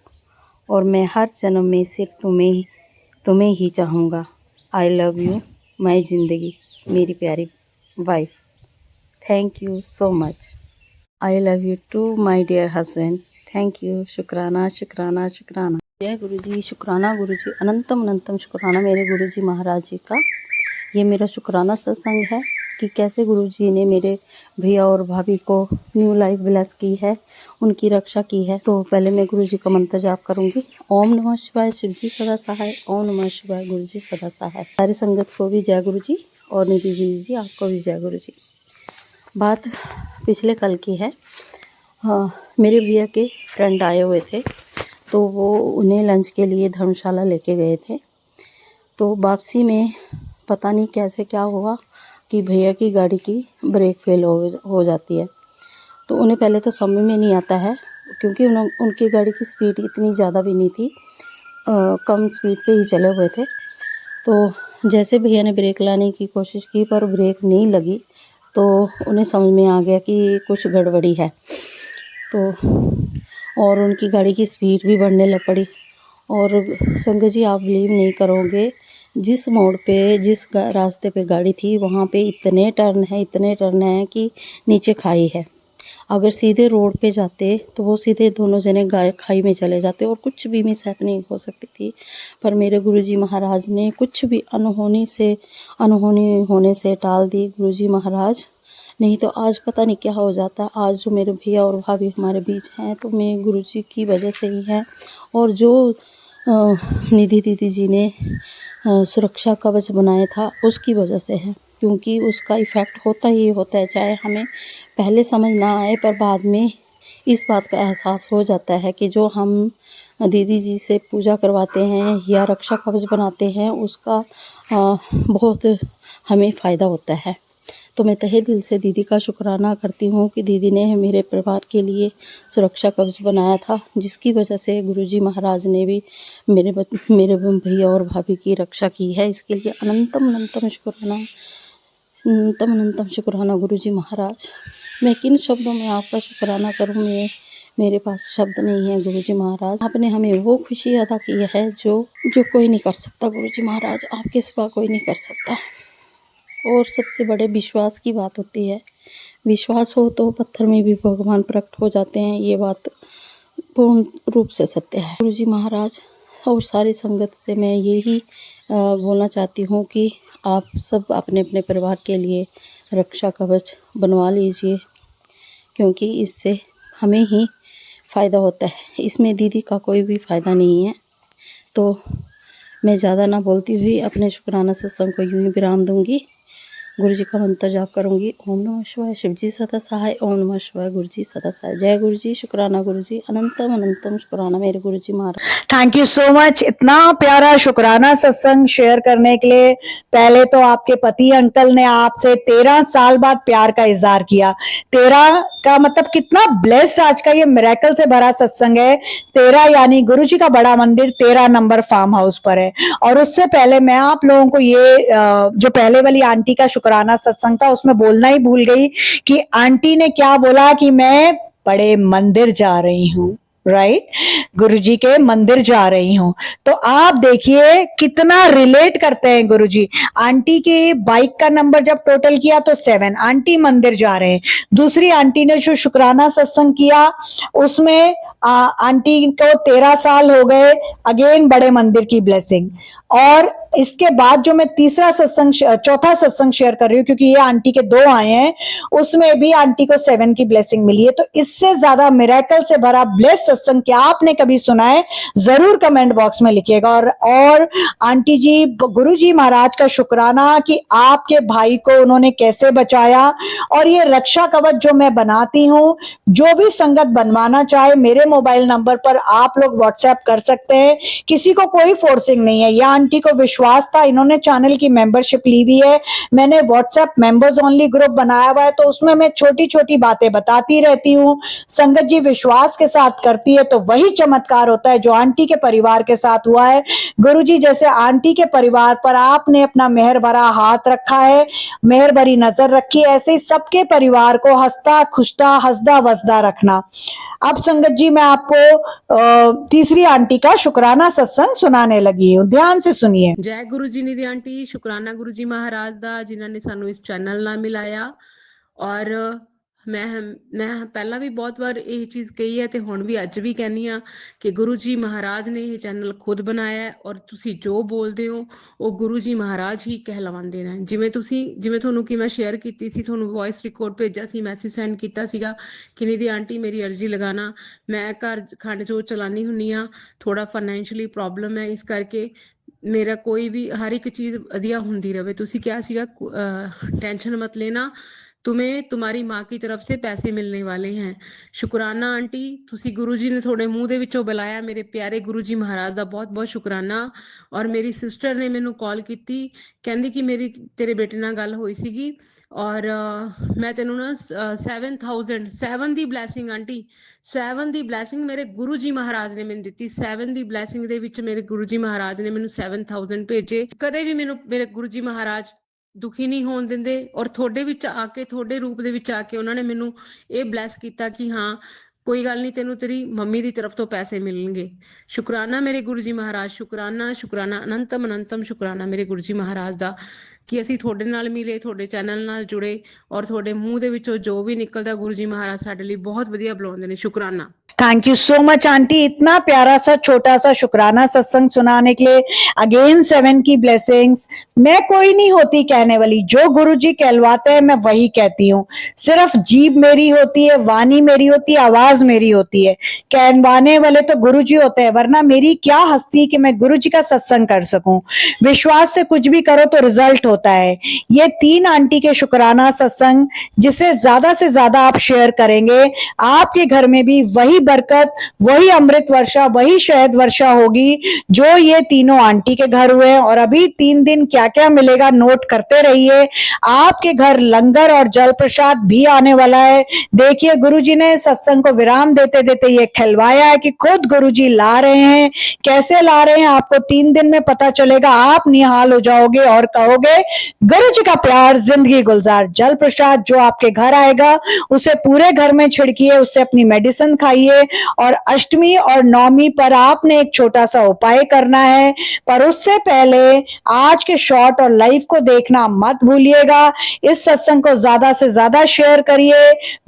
S4: और मैं हर जन्म में सिर्फ तुम्हें ही चाहूँगा। आई लव यू माई ज़िंदगी, मेरी प्यारी wife. Thank you so much. I love you too my dear husband. Thank you. शुक्राना शुक्राना शुक्राना। जय गुरु जी, शुक्राना गुरु जी, अनंतम अनंतम शुक्राना मेरे गुरु जी महाराज जी का। ये मेरा शुक्राना सत्संग है कि कैसे गुरु जी ने मेरे भैया और भाभी को न्यू लाइफ ब्लेस की है, उनकी रक्षा की है। तो पहले मैं गुरु जी का मंत्र जाप करूंगी। ओम नमः शिवाय, शिव जी सदा सहाय। ओम नमः शिवाय, गुरु जी सदा सहाय। सारी संगत को भी जय गुरु जी और निधि दीदी जी आपको भी जय गुरु जी। बात पिछले कल की है। मेरे भैया के फ्रेंड आए हुए थे, तो वो उन्हें लंच के लिए धर्मशाला लेके गए थे। तो वापसी में पता नहीं कैसे क्या हुआ कि भैया की गाड़ी की ब्रेक फेल हो जाती है। तो उन्हें पहले तो समझ में नहीं आता है, क्योंकि उनकी गाड़ी की स्पीड इतनी ज़्यादा भी नहीं थी, कम स्पीड पे ही चले हुए थे। तो जैसे भैया ने ब्रेक लाने की कोशिश की पर ब्रेक नहीं लगी, तो उन्हें समझ में आ गया कि कुछ गड़बड़ी है। तो और उनकी गाड़ी की स्पीड भी बढ़ने लग पड़ी। और संगत जी, आप बिलीव नहीं करोगे, जिस मोड़ पे जिस रास्ते पे गाड़ी थी वहाँ पे इतने टर्न है कि नीचे खाई है। अगर सीधे रोड पे जाते तो वो सीधे दोनों जने खाई में चले जाते और कुछ भी मिस हैपनिंग हो सकती थी। पर मेरे गुरुजी महाराज ने कुछ भी अनहोनी होने से टाल दी। गुरुजी महाराज, नहीं तो आज पता नहीं क्या हो जाता। आज जो मेरे भैया और भाभी हमारे बीच हैं तो मैं गुरुजी की वजह से ही है। और जो निधि दीदी जी ने सुरक्षा कवच बनाया था उसकी वजह से है, क्योंकि उसका इफ़ेक्ट होता ही होता है, चाहे हमें पहले समझ ना आए पर बाद में इस बात का एहसास हो जाता है कि जो हम दीदी जी से पूजा करवाते हैं या रक्षा कवच बनाते हैं उसका बहुत हमें फ़ायदा होता है। तो मैं तहे दिल से दीदी का शुक्राना करती हूँ कि दीदी ने मेरे परिवार के लिए सुरक्षा कवच बनाया था, जिसकी वजह से गुरुजी महाराज ने भी मेरे भैया और भाभी की रक्षा की है। इसके लिए अनंतम अनंतम शुक्राना गुरुजी महाराज। मैं किन शब्दों में आपका शुक्राना करूँ, मेरे पास शब्द नहीं है। गुरुजी महाराज, आपने हमें वो खुशी अदा की है जो कोई नहीं कर सकता। गुरुजी महाराज, आपके सिवा कोई नहीं कर सकता। और सबसे बड़े विश्वास की बात होती है, विश्वास हो तो पत्थर में भी भगवान प्रकट हो जाते हैं। ये बात पूर्ण रूप से सत्य है। गुरुजी महाराज और सारी संगत से मैं यही बोलना चाहती हूँ कि आप सब अपने अपने परिवार के लिए रक्षा कवच बनवा लीजिए, क्योंकि इससे हमें ही फ़ायदा होता है, इसमें दीदी का कोई भी फ़ायदा नहीं है। तो मैं ज़्यादा ना बोलती हुई अपने शुक्राना सत्संग को यूँ ही विराम दूंगी। गुरु जी का मंत्र जाप करूंगी। ओम नमः शिवाय, शिव जी सदा सहाय। ओम नमः शिवाय, गुरु जी सदा सहाय। जय गुरु जी, शुक्राना गुरु जी, अनंतम अनंतम शुक्राना मेरे गुरु जी महाराज।
S1: थैंक यू सो मच, इतना प्यारा शुक्राना सत्संग शेयर करने के लिए। पहले तो आपके पति अंकल ने आपसे 13 साल बाद प्यार का इजहार किया। 13 का मतलब कितना ब्लेस्ड आज का ये मिरेकल से भरा सत्संग है। 13 यानी गुरुजी का बड़ा मंदिर 13 नंबर फार्म हाउस पर है। और उससे पहले मैं आप लोगों को ये जो पहले वाली आंटी का शुक्राना सत्संग था उसमें बोलना ही भूल गई कि आंटी ने क्या बोला कि मैं बड़े मंदिर जा रही हूँ। राइट, गुरुजी के मंदिर जा रही हूँ। तो आप देखिए कितना रिलेट करते हैं गुरुजी। आंटी की बाइक का नंबर जब टोटल किया तो 7, आंटी मंदिर जा रहे हैं। दूसरी आंटी ने जो शुक्राना सत्संग किया उसमें आंटी को 13 साल हो गए, अगेन बड़े मंदिर की ब्लेसिंग। और इसके बाद जो मैं चौथा सत्संग शेयर कर रही हूँ, क्योंकि ये आंटी के 2 आए हैं, उसमें भी आंटी को 7 की ब्लेसिंग मिली है। तो इससे ज्यादा मिरेकल से भरा ब्लेस सत्संग क्या आपने कभी सुना है? जरूर कमेंट बॉक्स में लिखिएगा। और आंटी जी, गुरुजी महाराज का शुक्राना कि आपके भाई को उन्होंने कैसे बचाया। और ये रक्षा कवच जो मैं बनाती हूँ, जो भी संगत बनवाना चाहे मेरे मोबाइल नंबर पर आप लोग व्हाट्सएप कर सकते हैं, किसी को कोई फोर्सिंग नहीं है। या आंटी को विश्वास था, इन्होंने चैनल की मेंबरशिप ली हुई है, मैंने व्हाट्सएप मेंबर्स ओनली ग्रुप बनाया हुआ है, तो उसमें मैं छोटी छोटी बातें बताती रहती हूँ। संगत जी विश्वास के साथ करती है तो वही चमत्कार होता है जो आंटी के परिवार के साथ हुआ है। गुरुजी जैसे आंटी के परिवार पर आपने अपना मेहर भरा हाथ रखा है, मेहर भरी नजर रखी है, ऐसे ही सबके परिवार को हंसता खुशता हंसदा वसदा रखना। अब संगत जी मैं आपको तीसरी आंटी का शुक्राना सत्संग सुनाने लगी हूँ, ध्यान से सुनिए।
S5: जय गुरु जी निधि आंटी, शुक्राना गुरु जी महाराज दा जिन्होंने ने सानू इस चैनल नाल मिलाया। और मैं पहला भी बहुत बार ये चीज कही है ते हुण भी अज भी कहनी आ कि गुरु जी महाराज ने ये चैनल खुद बनाया है और तुसी जो बोलते हो वो गुरु जी महाराज ही कहलवांदे ने। जिवें तुहानू कि मैं शेयर कीती सी, तुहानू वॉइस रिकॉर्ड भेजा सी, मैसेज सेंड कीता सीगा कि निधि आंटी मेरी अर्जी लगाना, मैं घर खंड जोत चलानी हुन्नी आ, थोड़ा फाइनैंशियली प्रॉब्लम है, इस करके मेरा कोई भी हर एक चीज वधिया हुंदी रहे। तुसी क्या सीगा, टेंशन मत लेना, तुम्हें तुम्हारी माँ की तरफ से पैसे मिलने वाले हैं। शुक्राना आंटी, तुसी गुरुजी ने थोड़े मुंह दे विचों बुलाया, मेरे प्यारे गुरुजी महाराज दा बहुत बहुत शुक्राना। और मेरी सिस्टर ने मैनू कॉल की, कहंदी कि मेरी तेरे बेटे नाल गल होई सीगी और मैं तेनू ना 7 दी ब्लैसिंग आंटी, 7 दी ब्लैसिंग मेरे गुरु जी महाराज ने मैनू दित्ती। 7 दी ब्लैसिंग दे विच मेरे गुरु जी महाराज ने मैनू 7000 भेजे। कदे भी मैनू मेरे गुरु जी महाराज दुखी नहीं होण दिंदे और थोड़े विच आके, थोड़े रूप दे विच आके उन्होंने मैनू ये ब्लैस किया कि हाँ कोई गल नहीं, तेनू तेरी मम्मी की तरफ तो पैसे मिलणगे। शुक्राना मेरे गुरु जी महाराज, शुक्राना शुक्राना अनंतम अनंतम शुक्राना मेरे गुरु जी महाराज दा कि असीं थोड़े नाल मिले, थोड़े चैनल नाल जुड़े और थोड़े मूँह दे विचों जो भी निकलदा गुरु जी महाराज साडे लई बहुत वधिया बुलाउंदे ने। शुक्राना।
S1: Thank you so much aunty, इतना प्यारा सा छोटा सा शुक्राना सत्संग सुनाने के लिए। अगेन 7 की ब्लेसिंग्स। मैं कोई नहीं होती कहने वाली, जो गुरुजी कहलवाते हैं मैं वही कहती हूँ। सिर्फ जीभ मेरी होती है, वाणी मेरी होती है, आवाज मेरी होती है, कहवाने वाले तो गुरुजी होते हैं। वरना मेरी क्या हस्ती कि मैं गुरुजी का सत्संग कर सकूं। विश्वास से कुछ भी करो तो रिजल्ट होता है। ये 3 आंटी के शुक्राना सत्संग जिसे ज्यादा से ज्यादा आप शेयर करेंगे, आपके घर में भी वही बरकत, वही अमृत वर्षा, वही शहद वर्षा होगी जो ये तीनों आंटी के घर हुए हैं। और अभी 3 दिन क्या क्या मिलेगा नोट करते रहिए। आपके घर लंगर और जल प्रसाद भी आने वाला है। देखिए गुरुजी ने सत्संग को विराम देते देते ये खिलवाया है कि खुद गुरुजी ला रहे हैं। कैसे ला रहे हैं आपको 3 दिन में पता चलेगा। आप निहाल हो जाओगे और कहोगे गुरुजी का प्यार जिंदगी गुलजार। जल प्रसाद जो आपके घर आएगा उसे पूरे घर में छिड़किए, उससे अपनी मेडिसिन खाइए। और अष्टमी और नवमी पर आपने एक छोटा सा उपाय करना है, पर उससे पहले आज के शॉर्ट और लाइव को देखना मत भूलिएगा। इस सत्संग को ज्यादा से ज्यादा शेयर करिए।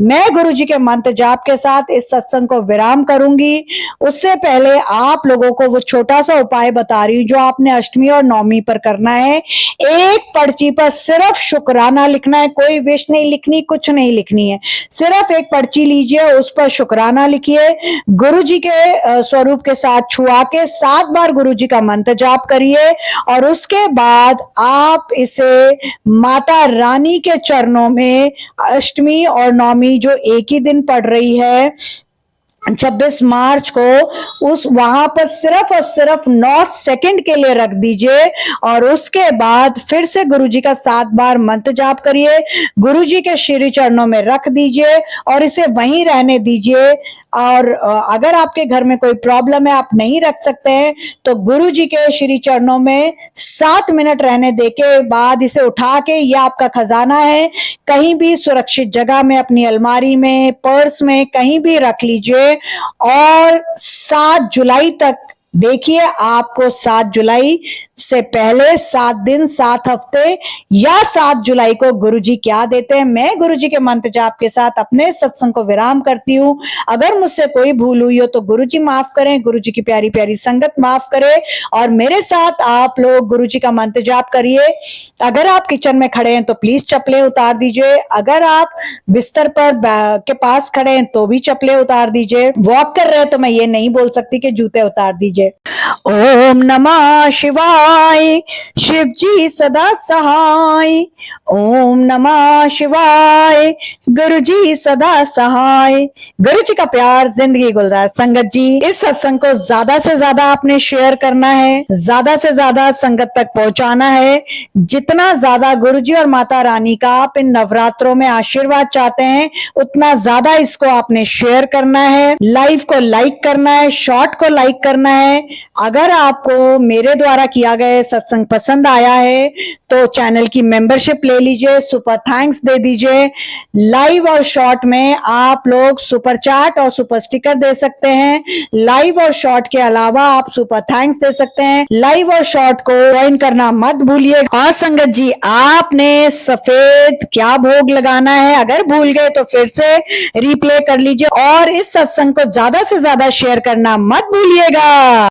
S1: मैं गुरुजी के मंत्र जाप के साथ इस सत्संग को विराम करूंगी। उससे पहले आप लोगों को वो छोटा सा उपाय बता रही हूँ जो आपने अष्टमी और नवमी पर करना है। एक पर्ची पर सिर्फ शुक्राना लिखना है, कोई विश नहीं लिखनी, कुछ नहीं लिखनी है। सिर्फ एक पर्ची लीजिए, उस पर शुक्राना लिखिए, गुरुजी के स्वरूप के साथ छुआ के 7 बार गुरुजी का मंत्र जाप करिए। और उसके बाद आप इसे माता रानी के चरणों में अष्टमी और नवमी जो एक ही दिन पड़ रही है 26 मार्च को, उस वहां पर सिर्फ और सिर्फ 9 सेकंड के लिए रख दीजिए। और उसके बाद फिर से गुरुजी का 7 बार मंत्र जाप करिए, गुरुजी के श्री चरणों में रख दीजिए और इसे वहीं रहने दीजिए। और अगर आपके घर में कोई प्रॉब्लम है, आप नहीं रख सकते हैं, तो गुरुजी के श्री चरणों में 7 मिनट रहने देके बाद इसे उठा के, यह आपका खजाना है, कहीं भी सुरक्षित जगह में, अपनी अलमारी में, पर्स में, कहीं भी रख लीजिए। और 7 जुलाई तक देखिए, आपको 7 जुलाई से पहले 7 दिन 7 हफ्ते या 7 जुलाई को गुरुजी क्या देते हैं। मैं गुरुजी के मंत्र जाप के साथ अपने सत्संग को विराम करती हूँ। अगर मुझसे कोई भूल हुई हो तो गुरुजी माफ करें, गुरुजी की प्यारी प्यारी संगत माफ करे और मेरे साथ आप लोग गुरुजी का मंत्र जाप करिए। अगर आप किचन में खड़े हैं तो प्लीज चप्पलें उतार दीजिए। अगर आप बिस्तर पर के पास खड़े हैं तो भी चप्पलें उतार दीजिए। वॉक कर रहे हैं तो मैं ये नहीं बोल सकती कि जूते उतार दीजिए। ओम नमः शिवाय, शिव जी सदा सहाय। ओम नमः शिवाय, गुरु जी सदा सहाय। गुरु जी का प्यार, जिंदगी गुलजार। संगत जी, इस सत्संग को ज्यादा से ज्यादा आपने शेयर करना है, ज्यादा से ज्यादा संगत तक पहुंचाना है। जितना ज्यादा गुरु जी और माता रानी का आप इन नवरात्रों में आशीर्वाद चाहते हैं, उतना ज्यादा इसको आपने शेयर करना है, लाइव को लाइक करना है, शॉर्ट को लाइक करना है। अगर आपको मेरे द्वारा किया गया सत्संग पसंद आया है तो चैनल की मेंबरशिप ले लीजिए, सुपर थैंक्स दे दीजिए। लाइव और शॉर्ट में आप लोग सुपर चैट और सुपर स्टिकर दे सकते हैं। लाइव और शॉर्ट के अलावा आप सुपर थैंक्स दे सकते हैं। लाइव और शॉर्ट को ज्वाइन करना मत भूलिए। और संगत जी, आपने सफेद क्या भोग लगाना है, अगर भूल गए तो फिर से रिप्ले कर लीजिए और इस सत्संग को ज्यादा से ज्यादा शेयर करना मत भूलिएगा।